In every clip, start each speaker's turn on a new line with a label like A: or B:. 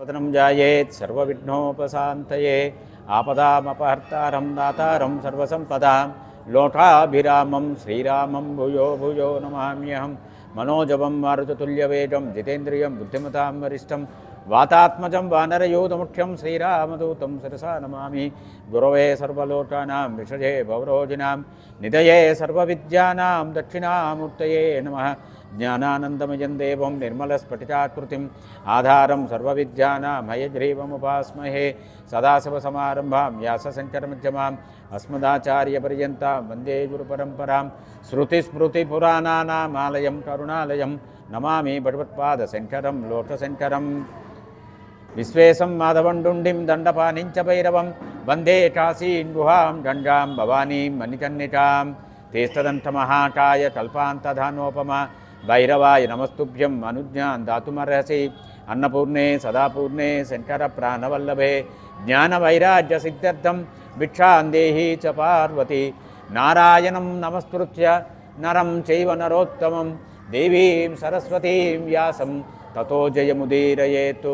A: पतनं जायेत् सर्वविघ्नोपशान्तये आपदामपहर्तारं दातारं सर्वसम्पदां लोटाभिरामं श्रीरामं भूयो भूयो नमाम्यहं मनोजवं मारुततुल्यवेगं जितेन्द्रियं बुद्धिमतां वरिष्ठं वातात्मजं वानरयूथमुख्यं श्रीरामदूतं शिरसा नमामि। गुरवे सर्वलोकानां विषये भवरोजिनां निधये सर्वविद्यानां दक्षिणामूर्तये नमः। ज्ञानानन्दमयं देवं निर्मलस्फटिकाकृतिम् आधारं सर्वविद्यानां हयग्रीवमुपास्महे। सदाशिवसमारम्भां व्यासशङ्करमध्यमाम् अस्मदाचार्यपर्यन्तां वन्दे गुरुपरम्परां। श्रुतिस्मृतिपुराणानामालयं करुणालयं नमामि भगवत्पादशङ्करं लोकशङ्करम्। विश्वेशं माधवण्डुण्डिं दण्डपाणिञ्च भैरवं वन्दे काशीं गुहां गङ्गां भवानीं मणिकर्णिकां। तेस्तदन्तमहाकाय कल्पान्तधानोपमा भैरवाय नमस्तुभ्यं अनुज्ञां दातुमर्हसि। अन्नपूर्णे सदापूर्णे शङ्करप्राणवल्लभे ज्ञानवैराग्यसिद्ध्यर्थं भिक्षां देहि च पार्वती। नारायणं नमस्कृत्य नरं चैव नरोत्तमं देवीं सरस्वतीं व्यासं ततो जयमुदीरयेत्।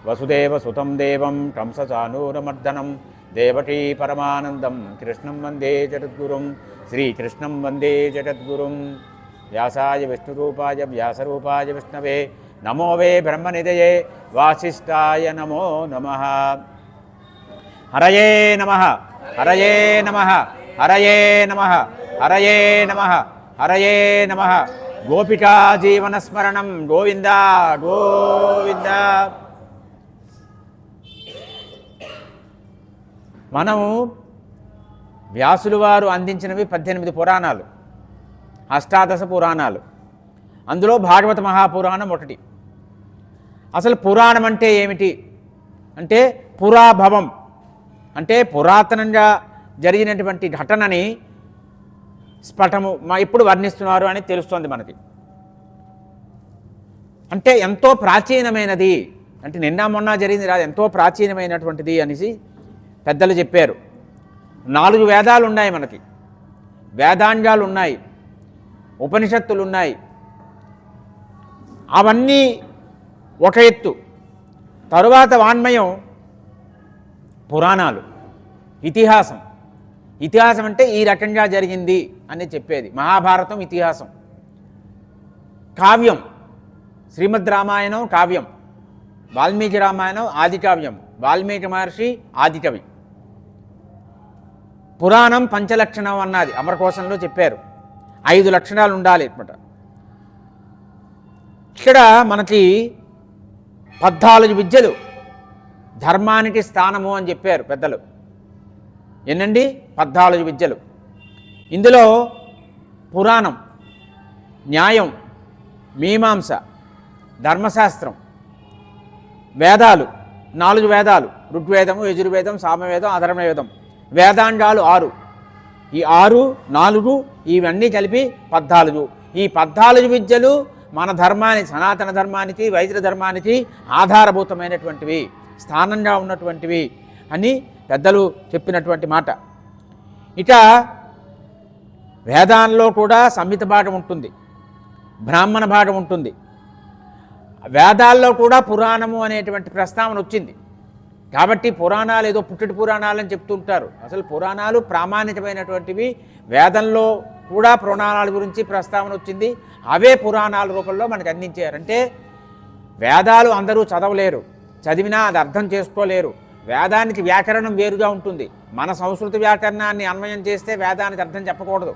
A: वसुदेवसुतं देवं कंसचाणूरमर्दनं देवकी परमानन्दं कृष्णं वन्दे जगद्गुरुं श्रीकृष्णं वन्दे जगद्गुरुं। व्यासाय विष्णुरूपाय व्यासरूपाय विष्णवे नमो वे ब्रह्मनिधये वासिष्ठाय नमो नमः। हरये नमः हरये नमः हरये नमः हरये नमः हरये नमः। गोपिका जीवनस्मरणं गोविन्द गोविन्द। మనము వ్యాసులు వారు అందించినవి 18 పురాణాలు, అష్టాదశ పురాణాలు. అందులో భాగవత మహాపురాణం ఒకటి. అసలు పురాణం అంటే ఏమిటి అంటే పురాభవం అంటే పురాతనంగా జరిగినటువంటి ఘటనని స్ఫటము ఇప్పుడు వర్ణిస్తున్నారు అని తెలుస్తోంది మనకి. అంటే ఎంతో ప్రాచీనమైనది, అంటే నిన్న మొన్న జరిగింది రాదు, ఎంతో ప్రాచీనమైనటువంటిది అనేసి పెద్దలు చెప్పారు. 4 వేదాలు ఉన్నాయి మనకి, వేదాంగాలు ఉన్నాయి, ఉపనిషత్తులు ఉన్నాయి. అవన్నీ ఒక ఎత్తు. తరువాత వాన్మయం పురాణాలు, ఇతిహాసం. ఇతిహాసం అంటే ఈ రకంగా జరిగింది అని చెప్పేది. మహాభారతం ఇతిహాసం. కావ్యం శ్రీమద్ రామాయణం కావ్యం, వాల్మీకి రామాయణం ఆది కావ్యం, వాల్మీకి మహర్షి ఆదికవి. పురాణం పంచలక్షణం అన్నది అమరకోశంలో చెప్పారు. 5 లక్షణాలు ఉండాలి అనమాట. ఇక్కడ మనకి 14 విద్యలు ధర్మానికి స్థానము అని చెప్పారు పెద్దలు. ఎన్నండి 14 విద్యలు. ఇందులో పురాణం, న్యాయం, మీమాంస, ధర్మశాస్త్రం, వేదాలు 4 వేదాలు, ఋగ్వేదము, యజుర్వేదం, సామవేదం, అధర్వవేదం. వేదాంగాలు 6. ఈ 6, 4 ఇవన్నీ కలిపి 14. ఈ 14 విద్యలు మన ధర్మానికి, సనాతన ధర్మానికి, వైదిక ధర్మానికి ఆధారభూతమైనటువంటివి, స్థానంగా ఉన్నటువంటివి అని పెద్దలు చెప్పినటువంటి మాట. ఇక వేదాల్లో కూడా సంహిత భాగం ఉంటుంది, బ్రాహ్మణ భాగం ఉంటుంది. వేదాల్లో కూడా పురాణము అనేటువంటి ప్రస్తావన వచ్చింది. కాబట్టి పురాణాలు ఏదో పుట్టటి పురాణాలని చెప్తుంటారు. అసలు పురాణాలు ప్రామాణికమైనటువంటివి. వేదంలో కూడా పురాణాల గురించి ప్రస్తావన వచ్చింది. అవే పురాణాల రూపంలో మనకు అందించారంటే వేదాలు అందరూ చదవలేరు, చదివినా అది అర్థం చేసుకోలేరు. వేదానికి వ్యాకరణం వేరుగా ఉంటుంది. మన సంస్కృత వ్యాకరణాన్ని అన్వయం చేస్తే వేదానికి అర్థం చెప్పకూడదు.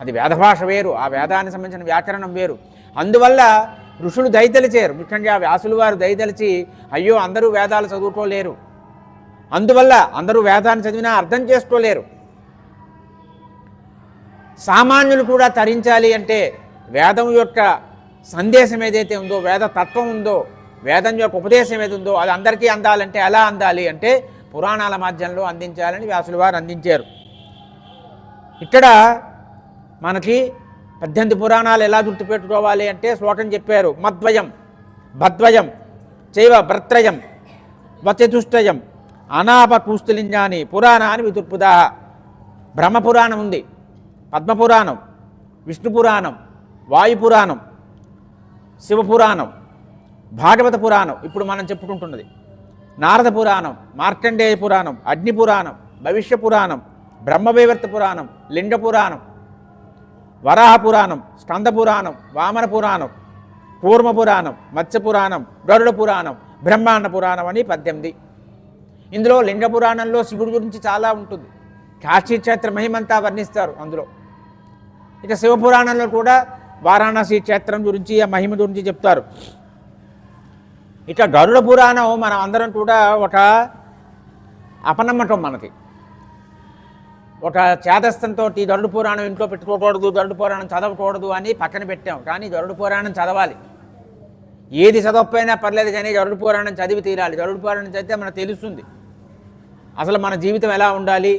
A: అది వేదభాష వేరు, ఆ వేదానికి సంబంధించిన వ్యాకరణం వేరు. అందువల్ల ఋషులు దయతలిచారు. ముఖ్యంగా వ్యాసులు వారు దయతలిచి అయ్యో అందరూ వేదాలు చదువుకోలేరు, అందువల్ల అందరూ వేదాన్ని చదివినా అర్థం చేసుకోలేరు. సామాన్యులు కూడా తరించాలి అంటే వేదం యొక్క సందేశం ఏదైతే ఉందో, వేద తత్వం ఉందో, వేదం యొక్క ఉపదేశం ఏది ఉందో అది అందరికీ అందాలంటే ఎలా అందాలి అంటే పురాణాల మాధ్యంలో అందించాలని వ్యాసులు వారు అందించారు. ఇక్కడ మనకి 18 పురాణాలు ఎలా గుర్తుపెట్టుకోవాలి అంటే శ్లోకం చెప్పారు. మద్వయం భద్వయం చైవ భర్త్రయం వచతుష్టయం అనాపకూస్తులింగాని పురాణాన్ని విదుర్పుదా. బ్రహ్మపురాణం ఉంది, పద్మపురాణం, విష్ణు పురాణం, వాయుపురాణం, శివపురాణం, భాగవత పురాణం ఇప్పుడు మనం చెప్పుకుంటున్నది, నారద పురాణం, మార్కండేయ పురాణం, అగ్ని పురాణం, భవిష్య పురాణం, బ్రహ్మవైవర్త పురాణం, లింగ పురాణం, వరాహ పురాణం, స్కంద పురాణం, వామన పురాణం, కూర్మ పురాణం, మత్స్య పురాణం, గరుడ పురాణం, బ్రహ్మాండ పురాణం అని 18. ఇందులో లింగ పురాణంలో శివుడి గురించి చాలా ఉంటుంది, కాశీ క్షేత్ర మహిమంతా వర్ణిస్తారు అందులో. ఇక శివపురాణంలో కూడా వారాణసి క్షేత్రం గురించి, ఆ మహిమ గురించి చెప్తారు. ఇక గరుడ పురాణం మనం అందరం కూడా ఒక అపనమ్మకం, మనకి ఒక చేదస్థంతో గరుడ పురాణం ఇంట్లో పెట్టుకోకూడదు, గరుడ పురాణం చదవకూడదు అని పక్కన పెట్టాం. కానీ గరుడ పురాణం చదవాలి, ఏది చదవకపోయినా పర్లేదు, కానీ గరుడ పురాణం చదివి తీరాలి. గరుడ పురాణం చదివితే మనకు తెలుస్తుంది అసలు మన జీవితం ఎలా ఉండాలి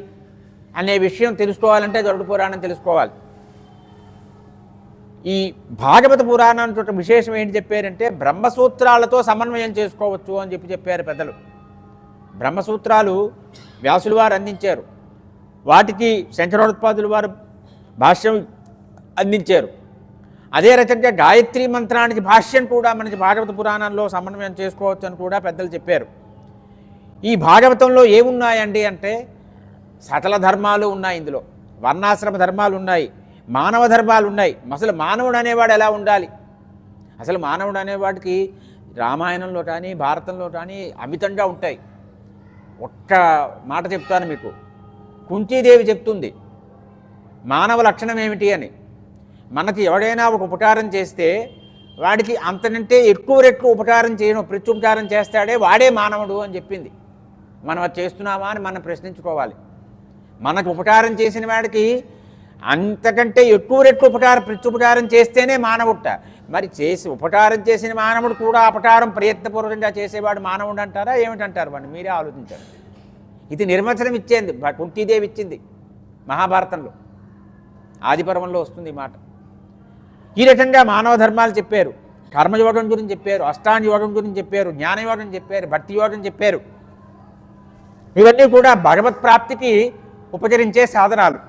A: అనే విషయం తెలుసుకోవాలంటే గరుడ పురాణం తెలుసుకోవాలి. ఈ భాగవత పురాణం యొక్క విశేషం ఏంటి చెప్పారంటే, బ్రహ్మసూత్రాలతో సమన్వయం చేసుకోవచ్చు అని చెప్పారు పెద్దలు. బ్రహ్మసూత్రాలు వ్యాసులు వారు అందించారు, వాటికి శంకరోత్పాదులు వారు భాష్యం అందించారు. అదే రకంగా గాయత్రి మంత్రానికి భాష్యం కూడా మనకి భాగవత పురాణంలో సమన్వయం చేసుకోవచ్చు అని కూడా పెద్దలు చెప్పారు. ఈ భాగవతంలో ఏమున్నాయండి అంటే, సకల ధర్మాలు ఉన్నాయి, ఇందులో వర్ణాశ్రమ ధర్మాలు ఉన్నాయి, మానవ ధర్మాలు ఉన్నాయి. అసలు మానవుడు అనేవాడు ఎలా ఉండాలి, అసలు మానవుడు అనేవాడికి రామాయణంలో కానీ భారతంలో కానీ అమితంగా ఉంటాయి. ఒక్క మాట చెప్తాను మీకు, కుంతీదేవి చెప్తుంది మానవ లక్షణం ఏమిటి అని. మనకి ఎవడైనా ఒక ఉపకారం చేస్తే వాడికి అంతకంటే ఎక్కువ రెట్లు ఉపకారం చేయడం, ప్రత్యుపకారం చేస్తాడే వాడే మానవుడు అని చెప్పింది. మనం అది చేస్తున్నామా అని మనం ప్రశ్నించుకోవాలి. మనకు ఉపకారం చేసిన వాడికి అంతకంటే ఎక్కువ రెట్లు ప్రత్యుపకారం చేస్తేనే మానవుట. మరి ఉపకారం చేసిన మానవుడు కూడా అపకారం ప్రయత్నపూర్వకంగా చేసేవాడు మానవుడు అంటారా ఏమిటంటారు? వాడిని మీరే ఆలోచించారు. ఇది నిర్వచనం ఇచ్చేది కుంతీదేవి ఇచ్చింది మహాభారతంలో, ఆదిపర్వంలో వస్తుంది ఈ మాట. ఈ రకంగా మానవ ధర్మాలు చెప్పారు, కర్మయోగం గురించి చెప్పారు, అష్టాంగ యోగం గురించి చెప్పారు, జ్ఞానయోగం చెప్పారు, భక్తి యోగం చెప్పారు. ఇవన్నీ కూడా భగవత్ ప్రాప్తికి ఉపచరించే సాధనాలు.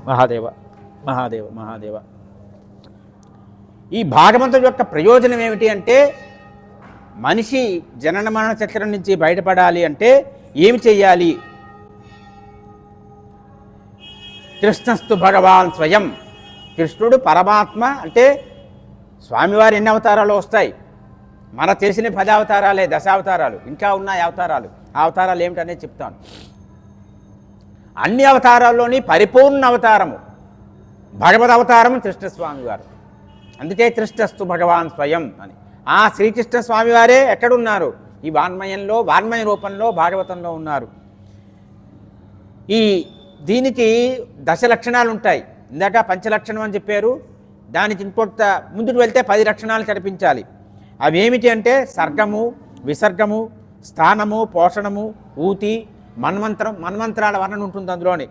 A: మహాదేవ మహాదేవ మహాదేవ. ఈ భాగవతం యొక్క ప్రయోజనం ఏమిటి అంటే, మనిషి జనన మరణ చక్రం నుంచి బయటపడాలి అంటే ఏమి చెయ్యాలి? కృష్ణస్తు భగవాన్ స్వయం, కృష్ణుడు పరమాత్మ అంటే స్వామివారి ఎన్ని అవతారాలు వస్తాయి? మన తెలిసిన 10 అవతారాలే, 10 అవతారాలు, ఇంకా ఉన్నాయి అవతారాలు. ఆ అవతారాలు ఏమిటనేది చెప్తాను. అన్ని అవతారాల్లోని పరిపూర్ణ అవతారము భగవద్ అవతారము కృష్ణస్వామి వారు. అందుకే కృష్ణస్తు భగవాన్ స్వయం అని. ఆ శ్రీకృష్ణ స్వామివారే ఎక్కడున్నారు? ఈ వాన్మయంలో, వాన్మయ రూపంలో భాగవతంలో ఉన్నారు. దీనికి 10 లక్షణాలు ఉంటాయి. ఇందాక పంచలక్షణం అని చెప్పారు, దానికి ఇంకొంత ముందుకు వెళ్తే 10 లక్షణాలు కనిపించాలి. అవి ఏమిటి అంటే సర్గము, విసర్గము, స్థానము, పోషణము, ఊతి, మన్మంత్రాల వర్ణన ఉంటుంది. అందులోని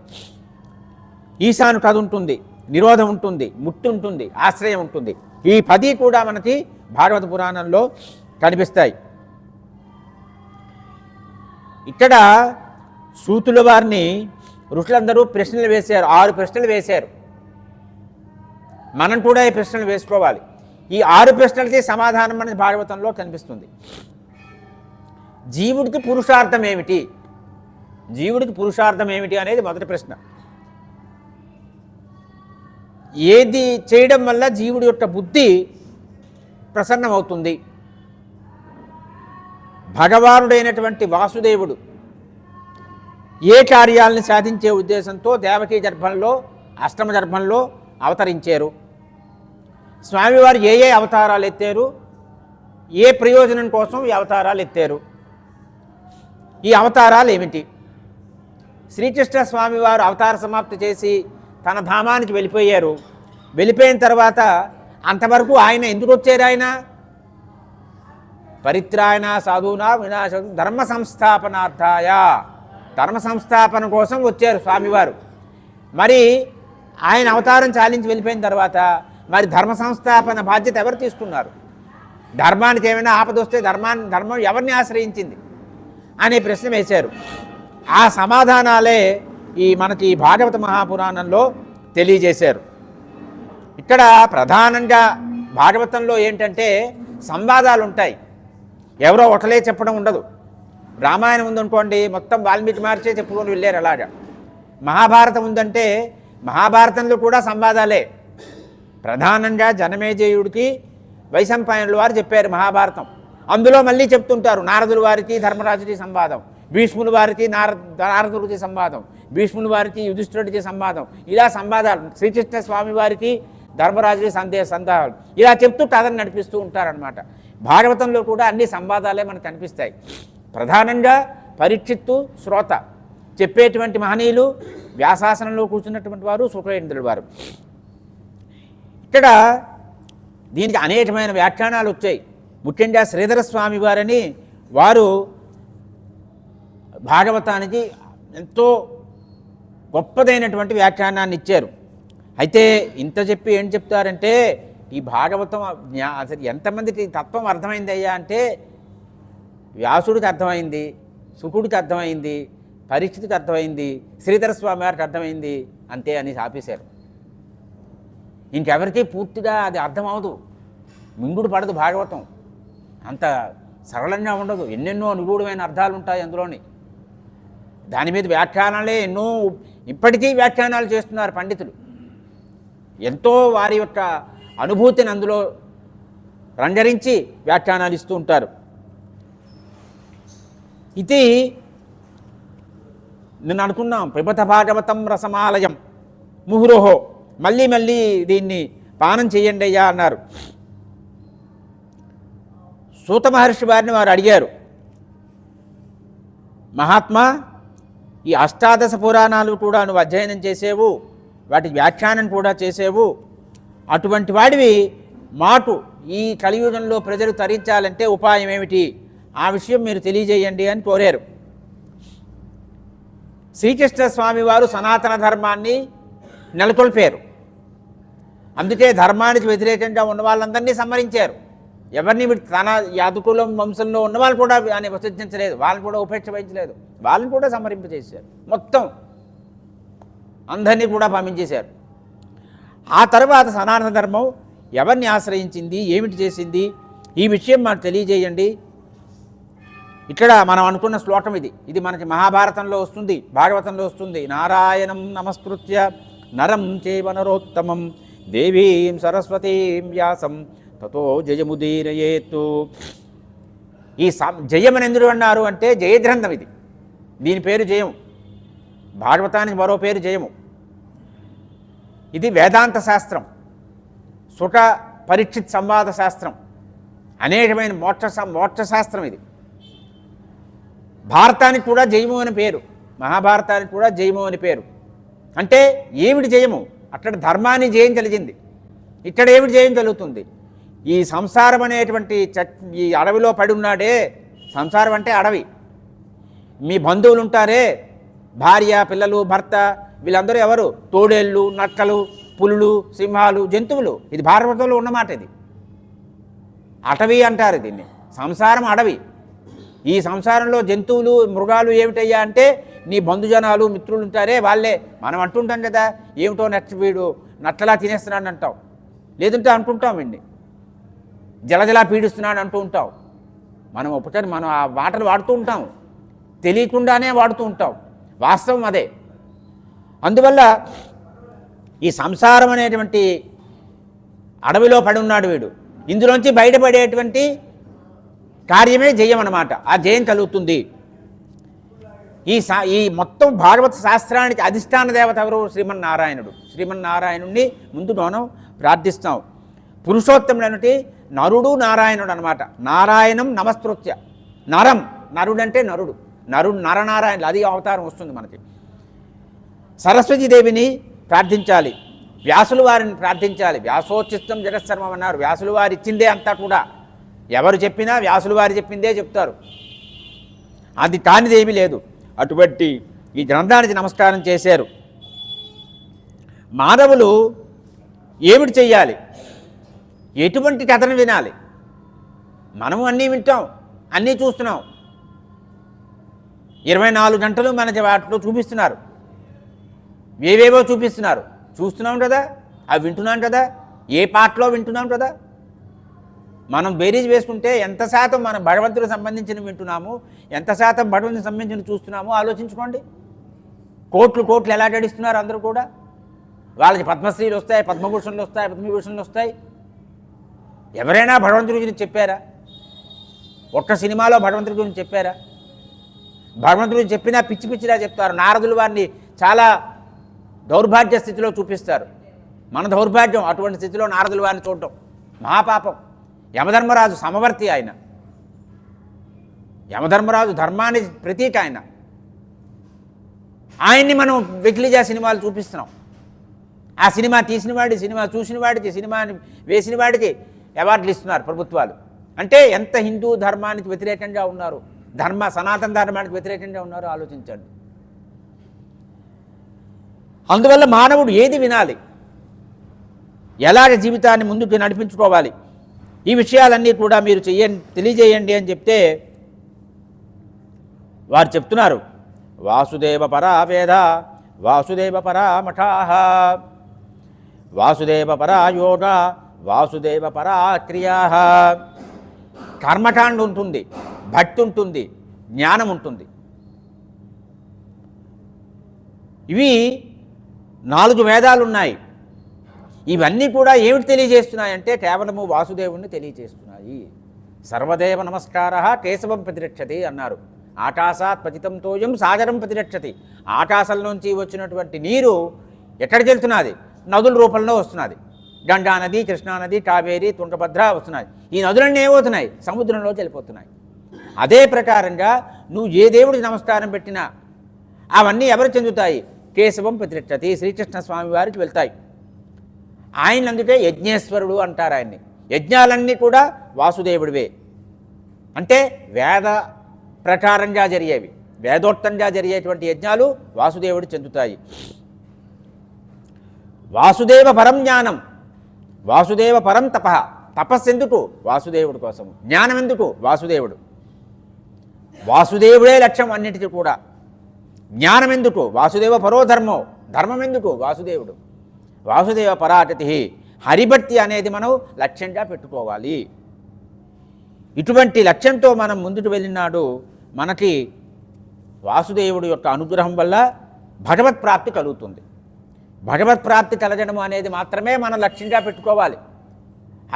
A: ఈశాను కథ ఉంటుంది, నిరోధం ఉంటుంది, ముక్తి ఉంటుంది, ఆశ్రయం ఉంటుంది. ఈ 10 కూడా మనకి భాగవత పురాణంలో కనిపిస్తాయి. ఇక్కడ సూతుల వారిని ఋషులందరూ ప్రశ్నలు వేశారు, 6 ప్రశ్నలు వేశారు. మనం కూడా ఈ ప్రశ్నలు వేసుకోవాలి. ఈ 6 ప్రశ్నలకి సమాధానం అనేది భాగవతంలో కనిపిస్తుంది. జీవుడికి పురుషార్థం ఏమిటి, జీవుడికి పురుషార్థం ఏమిటి అనేది మొదటి ప్రశ్న. ఏది చేయడం వల్ల జీవుడి యొక్క బుద్ధి ప్రసన్నమవుతుంది? భగవానుడైనటువంటి వాసుదేవుడు ఏ కార్యాలను సాధించే ఉద్దేశంతో దేవకీ గర్భంలో, అష్టమ గర్భంలో అవతరించారు? స్వామివారు ఏ అవతారాలు ఎత్తారు? ఏ ప్రయోజనం కోసం ఈ అవతారాలు ఎత్తారు? ఈ అవతారాలు ఏమిటి? శ్రీకృష్ణ స్వామివారు అవతార సమాప్తి చేసి తన ధామానికి వెళ్ళిపోయారు. వెళ్ళిపోయిన తర్వాత అంతవరకు ఆయన ఎందుకు వచ్చారు? ఆయన పరిత్రాయణ సాధూనా వినాశ ధర్మ సంస్థాపనార్థాయ, ధర్మ సంస్థాపన కోసం వచ్చారు స్వామివారు. మరి ఆయన అవతారం చాలించి వెళ్ళిపోయిన తర్వాత మరి ధర్మ సంస్థాపన బాధ్యత ఎవరు తీసుకున్నారు? ధర్మానికి ఏమైనా ఆపదొస్తే ధర్మం ఎవరిని ఆశ్రయించింది అనే ప్రశ్న వేశారు. ఆ సమాధానాలే మనకి భాగవత మహాపురాణంలో తెలియజేశారు. ఇక్కడ ప్రధానంగా భాగవతంలో ఏంటంటే సంవాదాలు ఉంటాయి. ఎవరో ఒకలే చెప్పడం ఉండదు. రామాయణం ఉందనుకోండి, మొత్తం వాల్మీకి మహర్షి చెప్పుకొని వెళ్ళారు. అలాగా మహాభారతం ఉందంటే మహాభారతంలో కూడా సంవాదాలే. ప్రధానంగా జనమేజయుడికి వైశంపాయనుల వారు చెప్పారు మహాభారతం. అందులో మళ్ళీ చెప్తుంటారు నారదుల వారికి ధర్మరాజుకి సంవాదం, భీష్ముల వారికి నారదుడికి సంవాదం, భీష్ముల వారికి యుధిష్ఠుడికి సంవాదం. ఇలా సంవాదాలు, శ్రీకృష్ణ స్వామి వారికి ధర్మరాజుకి సందేహాలు, ఇలా చెప్తూ కథను నడిపిస్తూ ఉంటారనమాట. భాగవతంలో కూడా అన్ని సంవాదాలే మనకు కనిపిస్తాయి. ప్రధానంగా పరీక్షిత్తు శ్రోత, చెప్పేటువంటి మహనీయులు, వ్యాసాసనంలో కూర్చున్నటువంటి వారు శుక్రేంద్రుల వారు. ఇక్కడ దీనికి అనేకమైన వ్యాఖ్యానాలు వచ్చాయి. ముఖ్యంగా శ్రీధర స్వామి వారని వారు భాగవతానికి ఎంతో గొప్పదైనటువంటి వ్యాఖ్యానాన్ని ఇచ్చారు. అయితే ఇంత చెప్పి ఏం చెప్తారంటే, ఈ భాగవతం అసలు ఎంతమందికి తత్వం అర్థమైంది అయ్యా అంటే, వ్యాసుడికి అర్థమైంది, శుకుడికి అర్థమైంది, పరీక్షితుడికి అర్థమైంది, శ్రీధర స్వామి వారికి అర్థమైంది, అంతే అని ఆపేశారు. ఇంకెవరికీ పూర్తిగా అది అర్థమవదు, మింగుడు పడదు. భాగవతం అంత సరళంగా ఉండదు, ఎన్నెన్నో నిగూఢమైన అర్థాలు ఉంటాయి అందులోని. దాని మీద వ్యాఖ్యానాలే ఎన్నో, ఇప్పటికీ వ్యాఖ్యానాలు చేస్తున్నారు పండితులు. ఎంతో వారి యొక్క అనుభూతిని అందులో రంగరించి వ్యాఖ్యానాలు ఇస్తూ ఉంటారు. ఇది నేను అనుకున్నాం, పిబత భాగవతం రసమాలయం ముహురోహో, మళ్ళీ మళ్ళీ దీన్ని పానం చేయండి అయ్యా అన్నారు. సూత మహర్షి వారిని వారు అడిగారు, మహాత్మా, ఈ అష్టాదశ పురాణాలు కూడా నువ్వు అధ్యయనం చేసేవు, వాటి వ్యాఖ్యానం కూడా చేసేవు, అటువంటి వాడివి మాటు ఈ కలియుగంలో ప్రజలు తరించాలంటే ఉపాయం ఏమిటి, ఆ విషయం మీరు తెలియజేయండి అని కోరారు. శ్రీకృష్ణ స్వామి వారు సనాతన ధర్మాన్ని నెలకొల్పారు. అందుకే ధర్మానికి వ్యతిరేకంగా ఉన్న వాళ్ళందరినీ సంహరించారు. ఎవరిని తన యాదుకులం వంశంలో ఉన్న వాళ్ళు కూడా ఆయన విసర్జించలేదు, వాళ్ళని కూడా ఉపేక్ష వహించలేదు, వాళ్ళని కూడా సంహరింపజేశారు. మొత్తం అందరినీ కూడా పంపించేశారు. ఆ తర్వాత సనాతన ధర్మం ఎవరిని ఆశ్రయించింది, ఏమిటి చేసింది, ఈ విషయం మనకు తెలియజేయండి. ఇక్కడ మనం అనుకున్న శ్లోకం ఇది మనకి మహాభారతంలో వస్తుంది, భాగవతంలో వస్తుంది. నారాయణం నమస్కృత్య నరం చైవ నరోత్తమం దేవీం సరస్వతీం వ్యాసం తతో జయముదీరయేత్తు. ఈ జయమని ఎందుకు అన్నారు అంటే, జయగ్రంథం ఇది, దీని పేరు జయం. భాగవతానికి మరో పేరు జయము. ఇది వేదాంత శాస్త్రం, సుఖ పరీక్షిత్ సంవాద శాస్త్రం, అనేకమైన మోక్ష శాస్త్రం ఇది. భారతానికి కూడా జయము అని పేరు, మహాభారతానికి కూడా జయము అని పేరు. అంటే ఏమిటి జయము? అక్కడ ధర్మాన్ని జయం కలిగింది, ఇక్కడ ఏమిటి జయం కలుగుతుంది? ఈ సంసారం అనేటువంటి ఈ అడవిలో పడి ఉన్నాడే, సంసారం అంటే అడవి. మీ బంధువులు ఉంటారే, భార్య, పిల్లలు, భర్త, వీళ్ళందరూ ఎవరు? తోడేళ్ళు, నక్కలు, పులులు, సింహాలు, జంతువులు. ఇది భారతంలో ఉన్నమాట. ఇది అటవీ అంటారు దీన్ని. సంసారం అడవి. ఈ సంసారంలో జంతువులు, మృగాలు ఏమిటయ్యా అంటే, నీ బంధుజనాలు, మిత్రులు ఉంటారే వాళ్ళే. మనం అంటుంటాం కదా, ఏమిటో వీడు నట్టలా తినేస్తున్నాడు అంటాం, లేదంటే అనుకుంటాం వీడిని జలజలా పీడిస్తున్నాడు అంటూ ఉంటాం. మనం ఒకసారి మనం ఆ మాటలు వాడుతూ ఉంటాం, తెలియకుండానే వాడుతూ ఉంటాం. వాస్తవం అదే. అందువల్ల ఈ సంసారం అనేటువంటి అడవిలో పడి ఉన్నాడు వీడు. ఇందులోంచి బయటపడేటువంటి కార్యమే జయం అన్నమాట. ఆ జయం కలుగుతుంది. ఈ మొత్తం భాగవత శాస్త్రానికి అధిష్టాన దేవత ఎవరు? శ్రీమన్నారాయణుడు. శ్రీమన్నారాయణుడిని ముందు మనం ప్రార్థిస్తాం. పురుషోత్తముడనటి నరుడు నారాయణుడు అనమాట. నారాయణం నమస్కృత్య. నరం, నరుడు అంటే నరుడు, నరనారాయణుడు, అది అవతారం వస్తుంది మనకి. సరస్వతీదేవిని ప్రార్థించాలి, వ్యాసులు వారిని ప్రార్థించాలి. వ్యాసోచిత్తం జగత్సర్వం అన్నారు. వ్యాసులు వారు ఇచ్చిందే అంతా కూడా. ఎవరు చెప్పినా వ్యాసులు వారు చెప్పిందే చెప్తారు, అది కానిదేమీ లేదు. అటువంటి ఈ గ్రంథానికి నమస్కారం చేశారు. మానవులు ఏమిటి చెయ్యాలి? ఎటువంటి కథను వినాలి? మనము అన్నీ వింటాం, అన్నీ చూస్తున్నాం. 24 గంటలు మన వాటిలో చూపిస్తున్నారు, ఏవేవో చూపిస్తున్నారు, చూస్తున్నాం కదా, అవి వింటున్నాం కదా. ఏ పాటలో వింటున్నాం కదా. మనం బేరీజ్ వేసుకుంటే ఎంత శాతం మనం భగవంతుడికి సంబంధించిన వింటున్నాము, ఎంత శాతం భగవంతుడికి సంబంధించిన చూస్తున్నామో ఆలోచించుకోండి. కోట్లు కోట్లు ఎలా గడిస్తున్నారు అందరూ కూడా. వాళ్ళకి పద్మశ్రీలు వస్తాయి, పద్మభూషణలు వస్తాయి, పద్మవిభూషణలు వస్తాయి. ఎవరైనా భగవంతుడి గురించి చెప్పారా? ఒక్క సినిమాలో భగవంతుడి గురించి చెప్పారా? భగవంతుడి గురించి చెప్పినా పిచ్చి పిచ్చిలా చెప్తారు. నారదులు వారిని చాలా దౌర్భాగ్య స్థితిలో చూపిస్తారు. మన దౌర్భాగ్యం అటువంటి స్థితిలో నారదులు వారిని చూడటం మహాపాపం. యమధర్మరాజు సమవర్తి ఆయన. యమధర్మరాజు ధర్మాన్ని ప్రతీక ఆయన. ఆయన్ని మనం వెకిలిజా సినిమాలు చూపిస్తున్నాం. ఆ సినిమా తీసిన వాడి, సినిమా చూసిన వాడికి, సినిమాని వేసిన వాడికి అవార్డులు ఇస్తున్నారు ప్రభుత్వాలు. అంటే ఎంత హిందూ ధర్మానికి వ్యతిరేకంగా ఉన్నారు, సనాతన ధర్మానికి వ్యతిరేకంగా ఉన్నారో ఆలోచించండి. అందువల్ల మానవుడు ఏది వినాలి, ఎలాగ జీవితాన్ని ముందుకు నడిపించుకోవాలి, ఈ విషయాలన్నీ కూడా మీరు తెలియజేయండి అని చెప్తే వారు చెప్తున్నారు. వాసుదేవ పరా వేద, వాసుదేవ పరా మఠాః, వాసుదేవ పరా యోగ, వాసుదేవ పరా క్రియాః. కర్మకాండ ఉంటుంది, భక్తి ఉంటుంది, జ్ఞానం ఉంటుంది. ఇవి 4 వేదాలు ఉన్నాయి. ఇవన్నీ కూడా ఏమిటి తెలియజేస్తున్నాయంటే కేవలము వాసుదేవుణ్ణి తెలియజేస్తున్నాయి. సర్వదేవ నమస్కారః కేశవం ప్రతిరక్షతి అన్నారు. ఆకాశాత్ పతితం తోయం సాగరం ప్రతిరక్షతి. ఆకాశంలోంచి వచ్చినటువంటి నీరు ఎక్కడికి వెళ్తున్నది? నదుల రూపంలో వస్తున్నది. గంగా నది, కృష్ణానది, కావేరి, తుంగభద్ర వస్తున్నాయి. ఈ నదులన్నీ ఏమవుతున్నాయి? సముద్రంలోకి వెళ్ళిపోతున్నాయి. అదే ప్రకారంగా నువ్వు ఏ దేవుడికి నమస్కారం పెట్టినా అవన్నీ ఎవరు చెందుతాయి? కేశవం ప్రతిరక్షతి, శ్రీకృష్ణ స్వామి వారికి వెళ్తాయి. ఆయన అందుకే యజ్ఞేశ్వరుడు అంటారు ఆయన్ని. యజ్ఞాలన్నీ కూడా వాసుదేవుడివే. అంటే వేద ప్రకారంగా జరిగేవి, వేదోక్తంగా జరిగేటువంటి యజ్ఞాలు వాసుదేవుడు చెందుతాయి. వాసుదేవ పరం జ్ఞానం, వాసుదేవ పరం తపః. తపస్సు ఎందుకు? వాసుదేవుడి కోసము. జ్ఞానం ఎందుకు? వాసుదేవుడు. వాసుదేవుడే లక్ష్యం అన్నిటికీ కూడా. జ్ఞానం ఎందుకు? వాసుదేవ పరో ధర్మో. ధర్మం ఎందుకు? వాసుదేవుడు. వాసుదేవ పరాగతి. హరిభక్తి అనేది మనం లక్ష్యంగా పెట్టుకోవాలి. ఇటువంటి లక్ష్యంతో మనం ముందుకు వెళ్ళినాడు మనకి వాసుదేవుడు యొక్క అనుగ్రహం వల్ల భగవత్ ప్రాప్తి కలుగుతుంది. భగవత్ ప్రాప్తి కలగడం అనేది మాత్రమే మనం లక్ష్యంగా పెట్టుకోవాలి.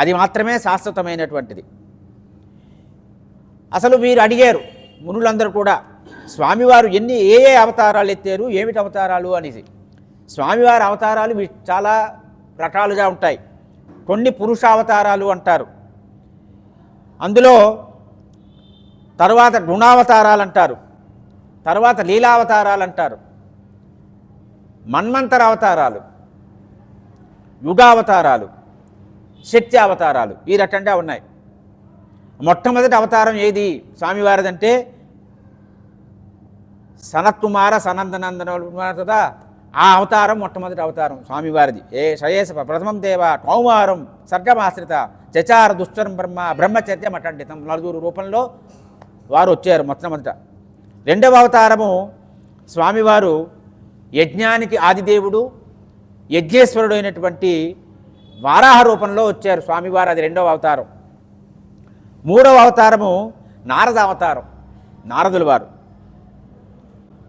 A: అది మాత్రమే శాశ్వతమైనటువంటిది. అసలు వీరు అడిగారు మునులందరూ కూడా, స్వామివారు ఏ అవతారాలు ఎత్తారు, ఏమిటి అవతారాలు అనేసి. స్వామివారి అవతారాలు చాలా రకాలుగా ఉంటాయి. కొన్ని పురుష అవతారాలు అంటారు, అందులో తర్వాత గుణావతారాలు అంటారు, తర్వాత లీలావతారాలు అంటారు, మన్వంతర అవతారాలు, యుగావతారాలు, శక్తి అవతారాలు, ఈ రకంగా ఉన్నాయి. మొట్టమొదటి అవతారం ఏది స్వామివారిదంటే సనత్కుమార సనందనందన కదా, ఆ అవతారం మొట్టమొదటి అవతారం స్వామివారిది. శయేశ ప్రథమం దేవ కౌమారం సర్గమాశ్రిత చచార దుశ్చరం బ్రహ్మచర్యం అటండితం. 4 రూపంలో వారు వచ్చారు మొట్టమొదట. రెండవ అవతారము స్వామివారు యజ్ఞానికి ఆదిదేవుడు, యజ్ఞేశ్వరుడు అయినటువంటి వారాహ రూపంలో వచ్చారు స్వామివారు. అది రెండవ అవతారం. మూడవ అవతారము నారద అవతారం.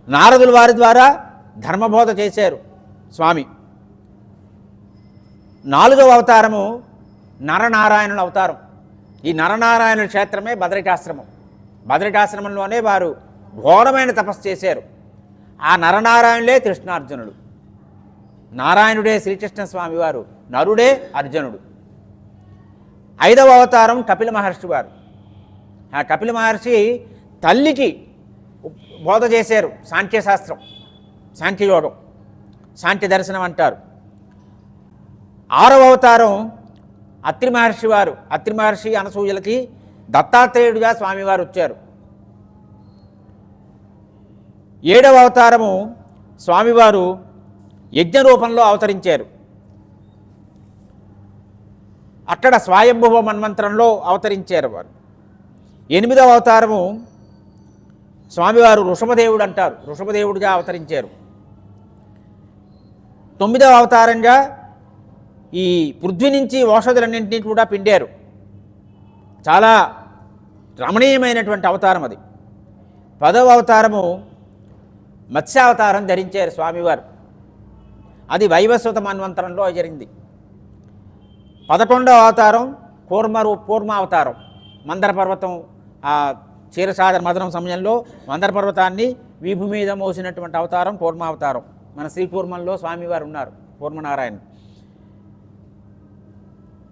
A: నారదుల వారి ద్వారా ధర్మబోధ చేశారు స్వామి. 4వ అవతారము నరనారాయణుల అవతారం. ఈ నరనారాయణుల క్షేత్రమే బదరికాశ్రమం. బదరికాశ్రమంలోనే వారు ఘోరమైన తపస్సు చేశారు. ఆ నరనారాయణులే కృష్ణార్జునుడు. నారాయణుడే శ్రీకృష్ణ స్వామివారు, నరుడే అర్జునుడు. 5వ అవతారం కపిల మహర్షి వారు. ఆ కపిల మహర్షి తల్లికి బోధ చేశారు సాంఖ్యశాస్త్రం, సాంఖ్యయోగం, సాంఖ్య దర్శనం అంటారు. 6వ అవతారం అత్రి మహర్షి వారు. అత్రి మహర్షి అనసూయలకి దత్తాత్రేయుడిగా స్వామివారు వచ్చారు. 7వ అవతారము స్వామివారు యజ్ఞ రూపంలో అవతరించారు. అక్కడ స్వయంభువ మన్వంతరంలో అవతరించారు వారు. 8వ అవతారము స్వామివారు ఋషభదేవుడు అంటారు, ఋషభదేవుడిగా అవతరించారు. 9వ అవతారంగా ఈ పృథ్వీ నుంచి ఓషధులన్నింటినీ కూడా పిండారు. చాలా రమణీయమైనటువంటి అవతారం అది. 10వ అవతారము మత్స్యావతారం ధరించారు స్వామివారు. అది వైవస్వత మన్వంతరంలో జరిగింది. 11వ అవతారం కూర్మావతారం. మందర పర్వతం ఆ క్షీరసాగర మదనం సమయంలో మందర పర్వతాన్ని వీపు మీద మోసినటువంటి అవతారం కూర్మావతారం. మన శ్రీకూర్మంలో స్వామివారు ఉన్నారు, కూర్మనారాయణ.